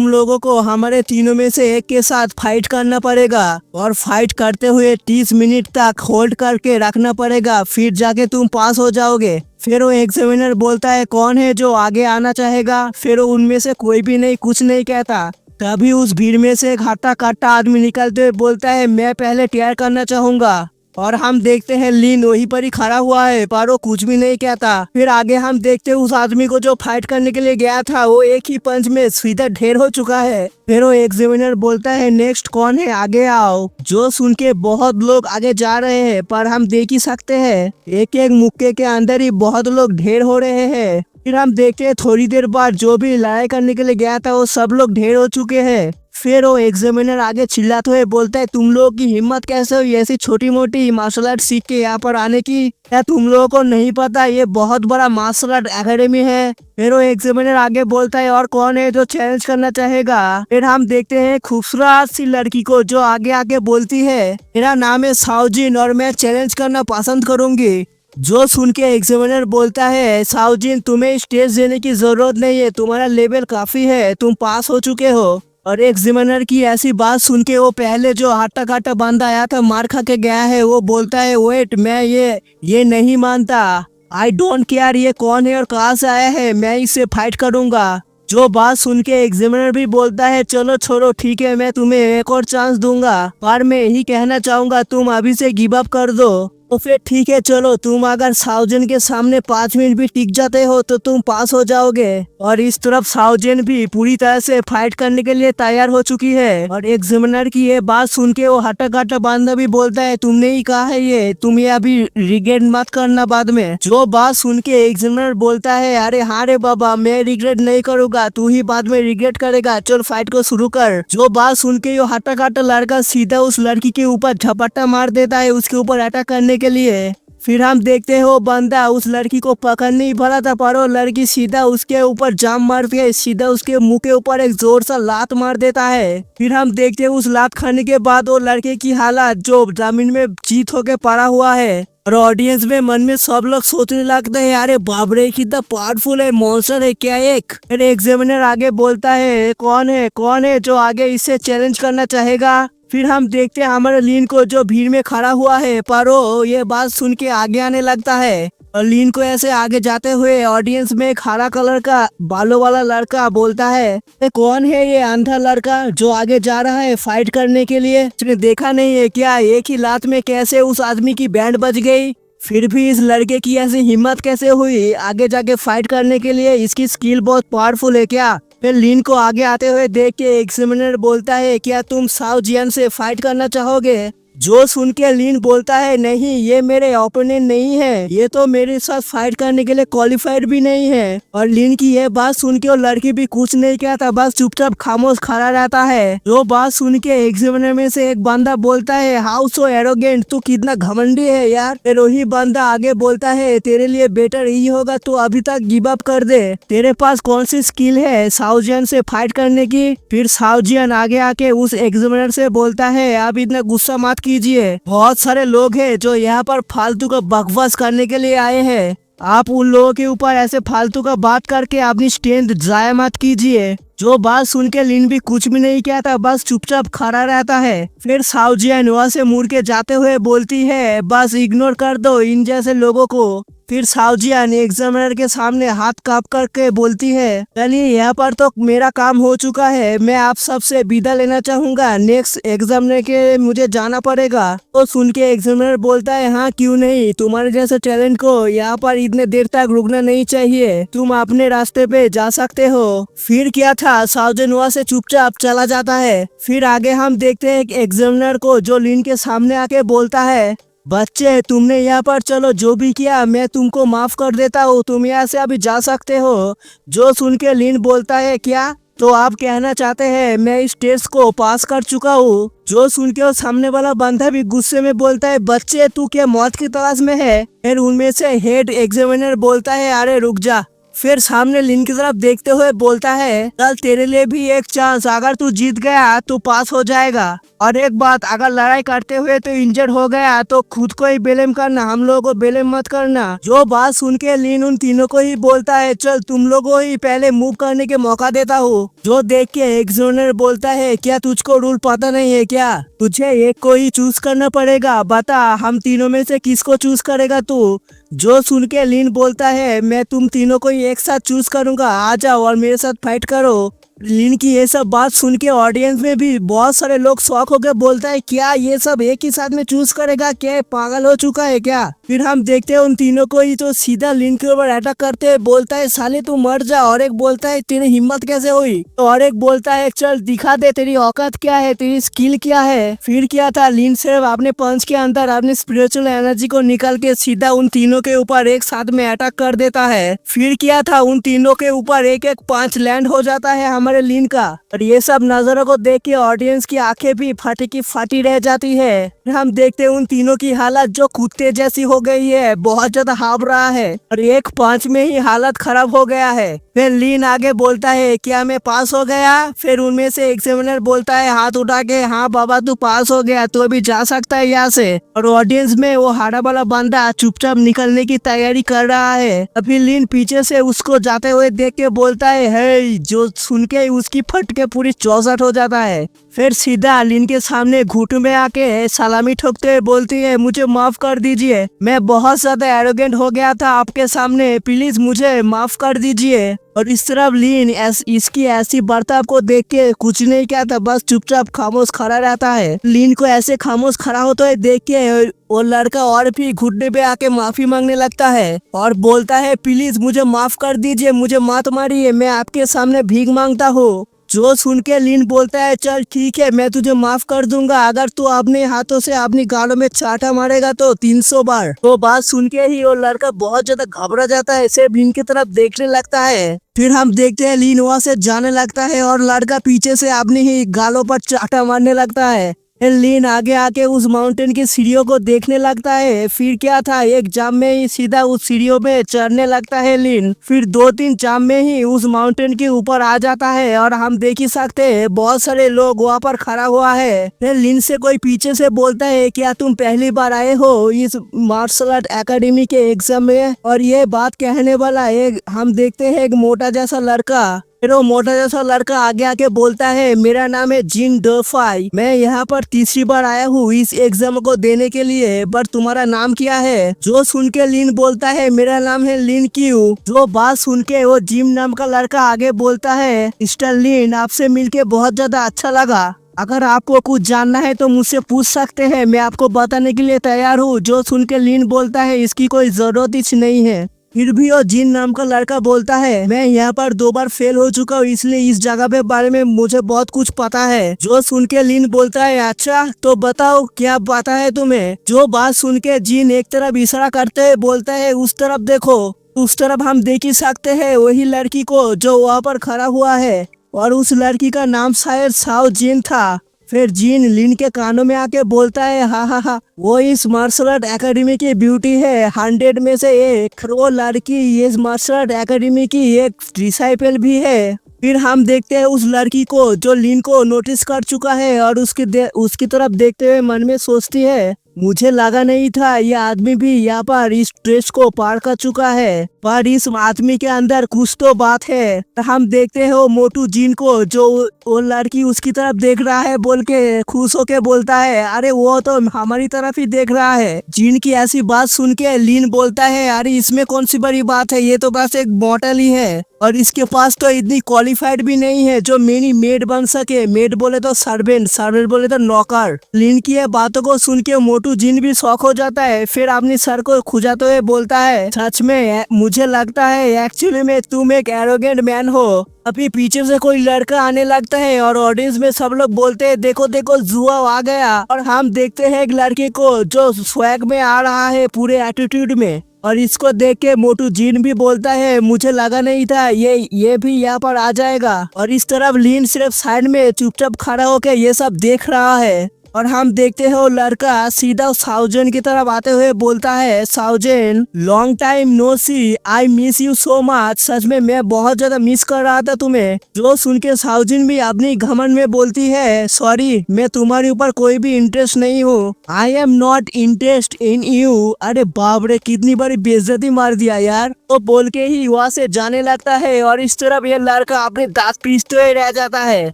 लोगों को हमारे तीनों में से एक के साथ फाइट करना पड़ेगा और फाइट करते हुए 30 मिनट तक होल्ड करके रखना पड़ेगा, फिर जाके तुम पास हो जाओगे। फिर वो एग्जामिनर बोलता है कौन है जो आगे आना चाहेगा। फिर वो उनमें से कोई भी नहीं कुछ नहीं कहता। तभी उस भीड़ में से एक हट्टा कट्टा आदमी निकलते हुए बोलता है मैं पहले ट्राई करना चाहूंगा। और हम देखते हैं लीन वहीं पर ही खड़ा हुआ है पर वो कुछ भी नहीं कहता। फिर आगे हम देखते हैं उस आदमी को जो फाइट करने के लिए गया था वो एक ही पंच में सीधा ढेर हो चुका है। फिर वो एग्जामिनर बोलता है नेक्स्ट कौन है आगे आओ। जो सुन के बहुत लोग आगे जा रहे हैं पर हम देख ही सकते हैं एक एक मुक्के के अंदर ही बहुत लोग ढेर हो रहे हैं। फिर हम देखते हैं थोड़ी देर बाद जो भी लड़ाई करने के लिए गया था वो सब लोग ढेर हो चुके हैं। फिर वो एग्जामिनर आगे चिल्लाते हुए बोलता है तुम लोगों की हिम्मत कैसे हुई ऐसी छोटी मोटी मार्शल आर्ट सीख के यहाँ पर आने की, क्या तुम लोगों को नहीं पता ये बहुत बड़ा मार्शल आर्ट एकेडमी है। फिर वो एग्जामिनर आगे बोलता है और कौन है जो चैलेंज करना चाहेगा। फिर हम देखते हैं खूबसूरत सी लड़की को जो आगे आगे बोलती है मेरा नाम है साउजिन और मैं चैलेंज करना पसंद करूंगी। जो सुन के एग्जामिनर बोलता है साउजिन तुम्हें स्टेज देने की जरूरत नहीं है, तुम्हारा लेवल काफी है, तुम पास हो चुके हो। और एग्जामिनर की ऐसी बात सुन के वो पहले जो हट्टा कट्टा बंदा आया था मार खा के गया है वो बोलता है वेट मैं ये नहीं मानता, आई डोंट केयर ये कौन है और कहाँ से आया है, मैं इससे फाइट करूंगा। जो बात सुन के एग्जामिनर भी बोलता है चलो छोड़ो ठीक है मैं तुम्हें एक और चांस दूंगा पर मैं यही कहना चाहूंगा तुम अभी से गिव अप कर दो। तो फिर ठीक है चलो तुम अगर साउजन के सामने 5 मिनट भी टिक जाते हो तो तुम पास हो जाओगे। और इस तरफ साउजन भी पूरी तरह से फाइट करने के लिए तैयार हो चुकी है। और एग्जामिनर की ये बात सुन के वो हट्टा कट्टा बांधा भी बोलता है तुमने ही कहा है ये, तुम ये अभी रिग्रेट मत करना बाद में। जो बात सुन के एग्जामिनर बोलता है अरे हाँ रे बाबा मैं रिग्रेट नहीं करूंगा, तू ही बाद में रिग्रेट करेगा, चल फाइट को शुरू कर। जो बात सुन के वो हट्टा कट्टा लड़का सीधा उस लड़की के ऊपर झपट्टा मार देता है उसके ऊपर अटैक करने के लिए। फिर हम देखते हैं वो बंदा उस लड़की को पकड़ने ही भरा था पर वो लड़की सीधा उसके ऊपर जाम मार के सीधा उसके मुंह के ऊपर एक जोर सा लात मार देता है। फिर हम देखते हैं उस लात खाने के बाद वो लड़के की हालत जो जमीन में चीत होके पड़ा हुआ है। और ऑडियंस में मन में सब लोग सोचने लगते हैं अरे बाप रे कितना पावरफुल है, मॉन्स्टर है क्या एक। फिर एग्जामिनर आगे बोलता है कौन है जो आगे इससे चैलेंज करना चाहेगा। फिर हम देखते हैं हमारे लीन को जो भीड़ में खड़ा हुआ है पर वो ये बात सुन के आगे आने लगता है। और लीन को ऐसे आगे जाते हुए ऑडियंस में एक हरा कलर का बालों वाला लड़का बोलता है कौन है ये अंधा लड़का जो आगे जा रहा है फाइट करने के लिए, उसने देखा नहीं है क्या एक ही लात में कैसे उस आदमी की बैंड बज गई। फिर भी इस लड़के की ऐसी हिम्मत कैसे हुई आगे जाके फाइट करने के लिए, इसकी स्किल बहुत पावरफुल है क्या। फिर लीन को आगे आते हुए देख के एग्जामिनर बोलता है क्या तुम साउजियन से फाइट करना चाहोगे। जो सुन के लीन बोलता है नहीं ये मेरे ओपोनेंट नहीं है, ये तो मेरे साथ फाइट करने के लिए क्वालिफाइड भी नहीं है। और लीन की ये बात सुन के वो लड़की भी कुछ नहीं कहता, बस चुपचाप खामोश खड़ा रहता है। जो बात सुन के एग्जामिनर में से एक बंदा बोलता है हाउ सो एरोगेंट, तू कितना घमंडी है यार। फिर वही बंदा आगे बोलता है तेरे लिए बेटर यही होगा तू अभी तक गिव अप कर दे, तेरे पास कौन सी स्किल है साउजियन से फाइट करने की। फिर साउजियन आगे आके उस एग्जामिनर से बोलता है आप इतना गुस्सा मत कीजिए, बहुत सारे लोग हैं जो यहाँ पर फालतू का बकवास करने के लिए आए हैं, आप उन लोगों के ऊपर ऐसे फालतू का बात करके अपनी स्ट्रेंथ जाया मत कीजिए। जो बात सुन के लिन भी कुछ भी नहीं कहता, बस चुपचाप खड़ा रहता है। फिर साउजियन वहाँ से मुड़ के जाते हुए बोलती है बस इग्नोर कर दो इन जैसे लोगों को। फिर साउजियन एग्जामिनर के सामने हाथ कांप करके बोलती है चलिए यहाँ पर तो मेरा काम हो चुका है, मैं आप सबसे विदा लेना चाहूंगा, नेक्स्ट एग्जामिनर के मुझे जाना पड़ेगा। तो सुन के एग्जामिनर बोलता है हाँ क्यों नहीं, तुम्हारे जैसे टैलेंट को यहाँ पर इतने देर तक रुकना नहीं चाहिए, तुम अपने रास्ते पे जा सकते हो। फिर क्या था, साउजियन वहाँ से चुपचाप चला जाता है। फिर आगे हम देखते हैं एग्जामिनर को जो लिन के सामने आके बोलता है बच्चे तुमने यहाँ पर चलो जो भी किया मैं तुमको माफ कर देता हूँ, तुम यहाँ से अभी जा सकते हो। जो सुन के लिन बोलता है क्या, तो आप कहना चाहते हैं मैं इस टेस्ट को पास कर चुका हूँ। जो सुन के सामने वाला बंदा भी गुस्से में बोलता है बच्चे तू क्या मौत की तलाश में है। फिर उनमें से हेड एग्जामिनर बोलता है अरे रुक जा। फिर सामने लिन की तरफ देखते हुए बोलता है कल तेरे लिए भी एक चांस, अगर तू जीत गया तो पास हो जाएगा, और एक बात अगर लड़ाई करते हुए तो इंजर्ड हो गया तो खुद को ही ब्लेम करना, हम लोगों को ब्लेम मत करना। जो बात सुन के लिन उन तीनों को ही बोलता है चल तुम लोगों ही पहले मूव करने के मौका देता हूँ। जो देख के एग्जामिनर बोलता है क्या तुझको रूल पता नहीं है क्या, तुझे एक को ही चूज करना पड़ेगा, बता हम तीनों में से किसको चूज करेगा तू। जो सुन के लिन बोलता है मैं तुम तीनों को ही एक साथ चूज करूंगा, आ जाओ और मेरे साथ फाइट करो। लिन की ये सब बात सुन के ऑडियंस में भी बहुत सारे लोग शॉक होकर बोलता है क्या ये सब एक ही साथ में चूज करेगा, क्या पागल हो चुका है क्या। फिर हम देखते हैं उन तीनों को ही तो सीधा लिन के ऊपर अटैक करते हैं, बोलता है साले तू मर जा, और एक बोलता है तेरी हिम्मत कैसे हुई, तो और एक बोलता है चल दिखा दे तेरी औकात क्या है, तेरी स्किल क्या है। फिर क्या था, लिन सिर्फ अपने पंच के अंदर अपनी स्पिरिचुअल एनर्जी को निकाल के सीधा उन तीनों के ऊपर एक साथ में अटैक कर देता है। फिर क्या था, उन तीनों के ऊपर एक एक पंच लैंड हो जाता है हमारे लिन का, और ये सब नजरों को देख के ऑडियंस की आंखें भी फटी की फटी रह जाती है। हम देखते हैं उन तीनों की हालत जो कुत्ते जैसी हो गई है, बहुत ज्यादा हाफ रहा है और एक पंच में ही हालत खराब हो गया है। फिर लिन आगे बोलता है क्या मैं पास हो गया। फिर उनमें से एग्जामिनर बोलता है हाथ उठा के हाँ बाबा तू पास हो गया, तू अभी जा सकता है यहाँ से। और ऑडियंस में वो हाड़ा वाला बंदा चुपचाप निकलने की तैयारी कर रहा है। अभी लिन पीछे से उसको जाते हुए देख के बोलता है जो सुन के उसकी फट के पूरी चौसठ हो जाता है। फिर सीधा लिन के सामने घुटने में आके सलामी ठोकते हुए बोलती है मुझे माफ कर दीजिए, मैं बहुत ज्यादा एरोगेंट हो गया था आपके सामने, प्लीज मुझे माफ कर दीजिए। और इस तरफ लिन इसकी ऐसी बर्ताव को देख के कुछ नहीं कहता, बस चुपचाप खामोश खड़ा रहता है। लिन को ऐसे खामोश खड़ा होते हुए देख के वो लड़का और भी घुटने पे आके माफी मांगने लगता है और बोलता है प्लीज मुझे माफ कर दीजिए, मुझे मत मारिए, मैं आपके सामने भीख मांगता हूँ। जो सुन के लिन बोलता है चल ठीक है मैं तुझे माफ कर दूंगा, अगर तू अपने हाथों से अपनी गालों में चाटा मारेगा तो 300 बार। वो बात सुन के ही वो लड़का बहुत ज्यादा घबरा जाता है, सिर्फ लिन की तरफ देखने लगता है। फिर हम देखते हैं लिन वहाँ से जाने लगता है और लड़का पीछे से अपनी ही गालों पर चाटा मारने लगता है। लिन आगे आके उस माउंटेन की सीढ़ियों को देखने लगता है। फिर क्या था, एक जाम में ही सीधा उस सीढ़ियों पे चढ़ने लगता है लिन। फिर 2-3 जाम में ही उस माउंटेन के ऊपर आ जाता है और हम देख ही सकते हैं बहुत सारे लोग वहाँ पर खड़ा हुआ है। फिर लिन से कोई पीछे से बोलता है क्या तुम पहली बार आए हो इस मार्शल आर्ट एकेडमी के एग्जाम में। और ये बात कहने वाला हम देखते हैं एक मोटा जैसा लड़का। फिर वो मोटा जैसा लड़का आगे आके बोलता है मेरा नाम है जिन डोफाई, मैं यहाँ पर तीसरी बार आया हूँ इस एग्जाम को देने के लिए, पर तुम्हारा नाम क्या है। जो सुन के लिन बोलता है मेरा नाम है लिन क्यू। जो बात सुन के वो जिम नाम का लड़का आगे बोलता है मिस्टर लिन आपसे मिलके बहुत ज्यादा अच्छा लगा, अगर आपको कुछ जानना है तो मुझसे पूछ सकते हैं, मैं आपको बताने के लिए तैयार हूँ। जो सुन के लिन बोलता है इसकी कोई जरूरत ही नहीं है। फिर भी वो जिन नाम का लड़का बोलता है, मैं यहाँ पर 2 बार फेल हो चुका हूँ, इसलिए इस जगह पे बारे में मुझे बहुत कुछ पता है। जो सुन के लिन बोलता है, अच्छा तो बताओ क्या पता है तुम्हें। जो बात सुन के जिन एक तरफ इशारा करते है, बोलता है उस तरफ देखो। उस तरफ हम देख ही सकते हैं वही लड़की को जो वहाँ पर खड़ा हुआ है, और उस लड़की का नाम शायद साओ जिन था। फिर जिन लिन के कानों में आके बोलता है, हा वो इस मार्शल आर्ट एकेडमी की ब्यूटी है, 100 में से एक। वो लड़की इस मार्शल आर्ट एकेडमी की एक डिसाइपल भी है। फिर हम देखते हैं उस लड़की को जो लिन को नोटिस कर चुका है, और उसकी तरफ देखते हुए मन में सोचती है, मुझे लगा नहीं था ये आदमी भी यहाँ पर इस ड्रेस को पार कर चुका है, पर इस आदमी के अंदर कुछ तो बात है। हम देखते हैं वो मोटू जिन को, जो वो लड़की उसकी तरफ देख रहा है बोल के खुश होके बोलता है, अरे वो तो हमारी तरफ ही देख रहा है। जिन की ऐसी बात सुन के लिन बोलता है, अरे इसमें कौन सी बड़ी बात है, ये तो बस एक मॉडल ही है, और इसके पास तो इतनी क्वालिफाइड भी नहीं है जो मेरी मेड बन सके। मेड बोले तो सर्वेंट, सर्वेंट बोले तो नौकर। लिन की ये बातों को सुन के मोटू जिन भी शौक हो जाता है। फिर अपने सर को खुजाते हुए बोलता है, सच में मुझे लगता है एक्चुअली में तुम एक एरोगेंट मैन हो। अभी पीछे से कोई लड़का आने लगता है और ऑडियंस में सब लोग बोलते हैं, देखो देखो जुआ आ गया। और हम देखते हैं एक लड़के को जो स्वैग में आ रहा है पूरे एटीट्यूड में, और इसको देख के मोटू जिन भी बोलता है, मुझे लगा नहीं था ये भी यहाँ पर आ जाएगा। और इस तरफ लिन सिर्फ साइड में चुपचाप खड़ा होकर ये सब देख रहा है। और हम देखते हैं वो लड़का सीधा साउजन की तरफ आते हुए बोलता है, साउजन long time no see, I miss you so much. सच में मैं बहुत ज्यादा मिस कर रहा था तुम्हें। जो सुन के साउजन भी अपनी घमंड में बोलती है, सॉरी मैं तुम्हारे ऊपर कोई भी इंटरेस्ट नहीं हूँ, I am not interest in you. अरे बाप रे, कितनी बड़ी बेइज्जती मार दिया यार। तो बोल के ही वहाँ से जाने लगता है, और इस तरफ ये लड़का अपने दांत पीसते हुए रह जाता है।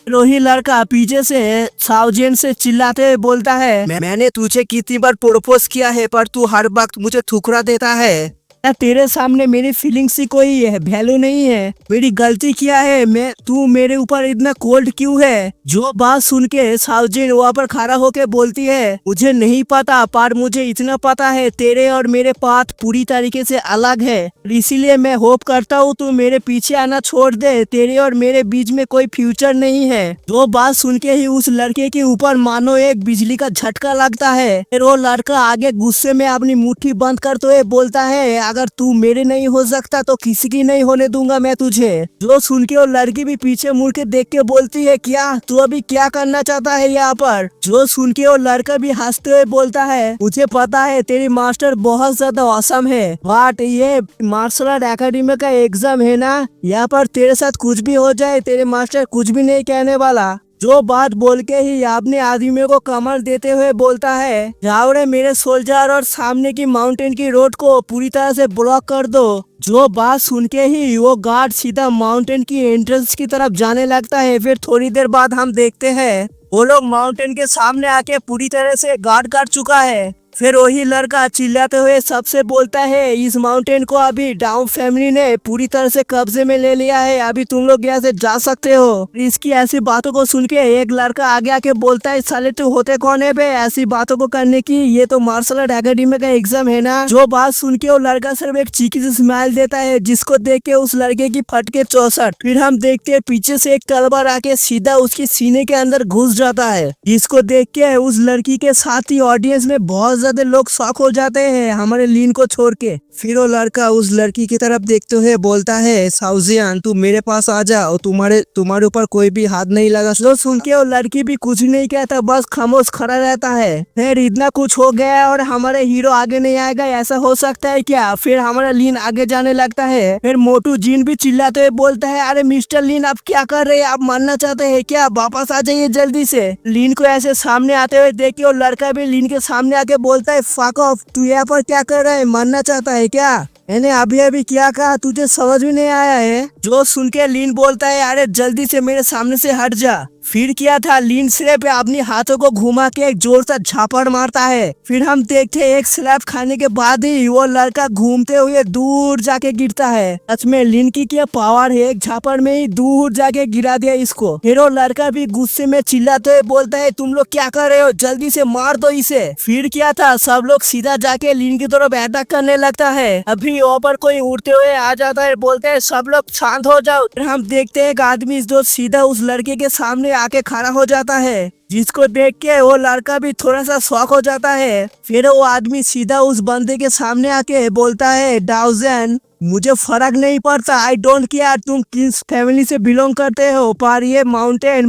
रोही लड़का पीछे से साउजन से चिल्लाते हुए बोलता है, मैंने तुझे कितनी बार प्रपोज किया है, पर तू हर वक्त मुझे ठुकरा देता है। तेरे सामने मेरी फीलिंग्स की कोई वैल्यू नहीं है। मेरी गलती क्या है, तू मेरे ऊपर इतना कोल्ड क्यों है। जो बात सुन के साउजिन वहाँ पर खड़ा होके बोलती है, मुझे नहीं पता, पर मुझे इतना पता है तेरे और मेरे पाथ पूरी तरीके से अलग है, इसीलिए मैं होप करता हूँ तू मेरे पीछे आना छोड़ दे। तेरे और मेरे बीच में कोई फ्यूचर नहीं है। जो बात सुन के ही उस लड़के के ऊपर मानो एक बिजली का झटका लगता है। फिर वो लड़का आगे गुस्से में अपनी मुट्ठी बंद करते हुए बोलता है, अगर तू मेरे नहीं हो सकता तो किसी की नहीं होने दूंगा मैं तुझे। जो सुन के वो लड़की भी पीछे मुड़ के देख के बोलती है, क्या तू अभी क्या करना चाहता है यहाँ पर। जो सुन के वो लड़का भी हंसते हुए बोलता है, मुझे पता है तेरी मास्टर बहुत ज्यादा औसम है, बट ये मार्शल आर्ट एकेडमी का एग्जाम है ना, यहाँ पर तेरे साथ कुछ भी हो जाए तेरे मास्टर कुछ भी नहीं कहने वाला। जो बात बोल के ही अपने आदमियों को कमर देते हुए बोलता है, जाओ रे मेरे सोल्जर और सामने की माउंटेन की रोड को पूरी तरह से ब्लॉक कर दो। जो बात सुन के ही वो गार्ड सीधा माउंटेन की एंट्रेंस की तरफ जाने लगता है। फिर थोड़ी देर बाद हम देखते हैं वो लोग माउंटेन के सामने आके पूरी तरह से गार्ड कर चुका है। फिर वही लड़का चिल्लाते हुए सबसे बोलता है, इस माउंटेन को अभी डाउन फैमिली ने पूरी तरह से कब्जे में ले लिया है, अभी तुम लोग यहाँ से जा सकते हो। इसकी ऐसी बातों को सुन के एक लड़का आगे आके बोलता है, साले तू होते कौन है बे ऐसी बातों को करने की, ये तो मार्शल आर्ट एकेडमी का एग्जाम है ना। जो बात सुन के वो लड़का सिर्फ एक चीकी से स्माइल देता है, जिसको देख के उस लड़के की फटके 64। फिर हम देखते हैं पीछे से एक तलवार आके सीधा उसके सीने के अंदर घुस जाता है, जिसको देख के उस लड़की के साथ ही ऑडियंस में बहुत ज्यादा लोग शॉक हो जाते हैं हमारे लीन को छोड़ के। फिर वो लड़का उस लड़की की तरफ देखते हुए बोलता है, साउजियान तू मेरे पास आ जा और तुम्हारे ऊपर कोई भी हाथ नहीं लगा। जो सुन के वो लड़की भी कुछ नहीं कहता, बस खामोश खड़ा रहता है। फिर इतना कुछ हो गया और हमारे हीरो आगे नहीं आएगा, ऐसा हो सकता है क्या। फिर हमारा लीन आगे जाने लगता है। फिर मोटू जिन भी चिल्लाते हुए बोलता है, अरे मिस्टर लीन आप क्या कर रहे हैं, आप मरना चाहते हैं क्या, वापस आ जाइए जल्दी से। लीन को ऐसे सामने आते हुए देख के वो लड़का भी लीन के सामने आके बोलता है, फक ऑफ, तू यहाँ पर क्या कर रहा है, मरना चाहता है क्या। मैंने अभी अभी क्या कहा तुझे समझ भी नहीं आया है। जो सुन के लीन बोलता है, अरे जल्दी से मेरे सामने से हट जा। फिर क्या था, लीन सिर्फ अपने हाथों को घुमा के एक जोर से झापड़ मारता है। फिर हम देखते हैं एक स्लैप खाने के बाद ही वो लड़का घूमते हुए दूर जाके गिरता है। सच में लीन की क्या पावर है, एक झापड़ में ही दूर जाके गिरा दिया इसको। फिर वो लड़का भी गुस्से में चिल्लाते हुए बोलता है तुम लोग क्या कर रहे हो, जल्दी से मार दो इसे। फिर क्या था, सब लोग सीधा जाके लीन की तरफ अटैक करने लगता है। अभी ऊपर कोई उड़ते हुए आ जाता है, बोलते हैं सब लोग शांत हो जाओ। फिर हम देखते हैं एक आदमी जो सीधा उस लड़के के सामने आके खड़ा हो जाता है, जिसको देख के वो लड़का भी थोड़ा सा शॉक हो जाता है। फिर वो आदमी सीधा उस बंदे के सामने आके बोलता है डाउजन, मुझे फर्क नहीं पड़ता, आई डोंट केयर तुम किस फैमिली से बिलोंग करते हो, पर ये माउंटेन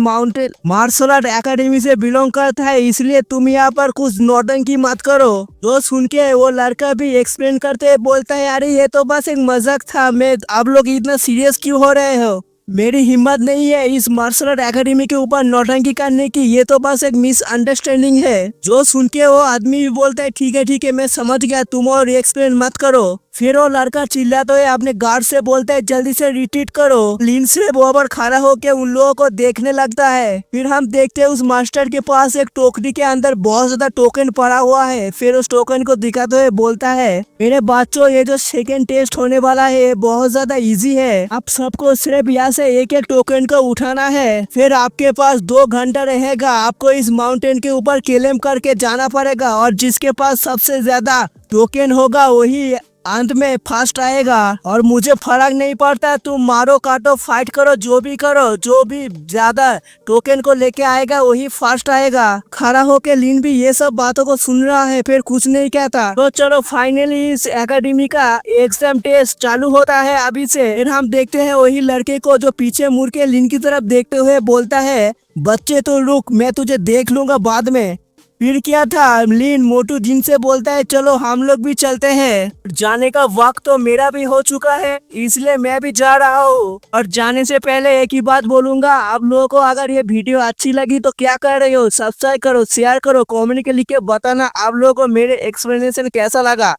मार्शल आर्ट एकेडमी से बिलोंग करता है, इसलिए तुम यहाँ पर कुछ नौटंकी मत करो। तो सुन के वो लड़का भी एक्सप्लेन करते बोलता है अरे ये तो बस एक मजाक था, मैं आप लोग इतना सीरियस क्यों हो रहे हो, मेरी हिम्मत नहीं है इस मार्शल आर्ट एकेडमी के ऊपर नौटंकी करने की, ये तो बस एक मिसअंडरस्टैंडिंग है। जो सुन के वो आदमी भी बोलता है ठीक है मैं समझ गया, तुम और एक्सप्लेन मत करो। फिर वो लड़का चिल्लाते हुए अपने गार्ड से बोलता है जल्दी से रिट्रीट करो। लीन से वहाँ पर खड़ा होकर उन लोगों को देखने लगता है। फिर हम देखते हैं उस मास्टर के पास एक टोकरी के अंदर बहुत ज्यादा टोकन पड़ा हुआ है। फिर उस टोकन को दिखाते हुए बोलता है मेरे बच्चों, ये जो सेकेंड टेस्ट होने वाला है बहुत ज्यादा इजी है, आप सबको सिर्फ यहाँ से एक एक टोकन को उठाना है। फिर आपके पास 2 घंटा रहेगा, आपको इस माउंटेन के ऊपर क्लेम करके जाना पड़ेगा, और जिसके पास सबसे ज्यादा टोकन होगा वही अंत में फर्स्ट आएगा। और मुझे फर्क नहीं पड़ता, तुम मारो काटो फाइट करो, जो भी करो, जो भी ज्यादा टोकन को लेके आएगा वही फर्स्ट आएगा। खड़ा होके लीन भी ये सब बातों को सुन रहा है, फिर कुछ नहीं कहता। तो चलो फाइनली इस एकेडमी का एग्जाम टेस्ट चालू होता है अभी से। फिर हम देखते हैं वही लड़के को जो पीछे मुड़ के लीन की तरफ देखते हुए बोलता है बच्चे तो रुक, मैं तुझे देख लूंगा बाद में। फिर क्या था, लीन मोटू जिन से बोलता है चलो हम लोग भी चलते हैं, जाने का वक्त तो मेरा भी हो चुका है, इसलिए मैं भी जा रहा हूँ। और जाने से पहले एक ही बात बोलूंगा, आप लोगों को अगर ये वीडियो अच्छी लगी तो क्या कर रहे हो, सब्सक्राइब करो, शेयर करो, कमेंट के लिख के बताना आप लोगों को मेरे एक्सप्लेनेशन कैसा लगा।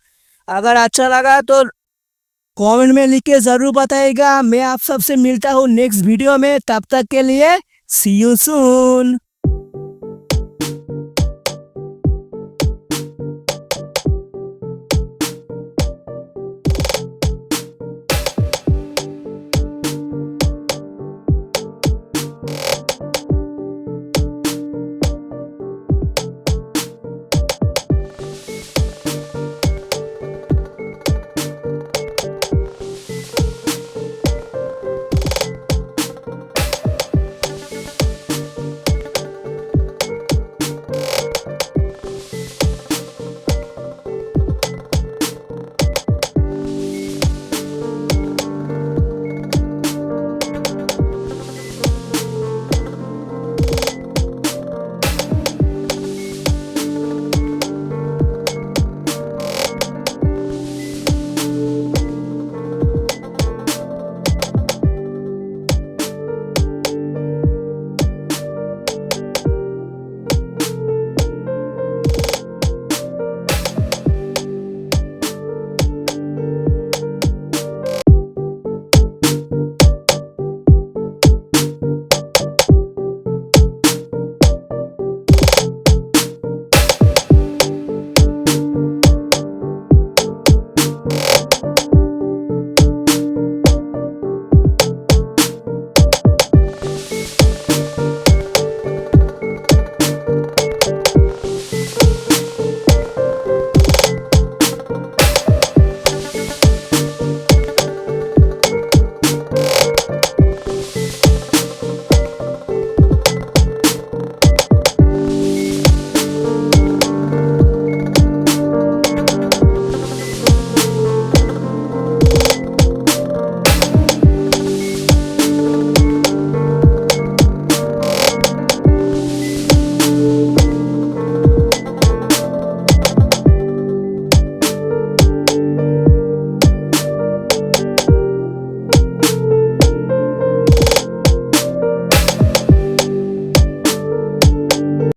अगर अच्छा लगा तो कमेंट में लिख के जरूर बताइएगा। मैं आप सबसे मिलता हूँ नेक्स्ट वीडियो में, तब तक के लिए सी यू सून।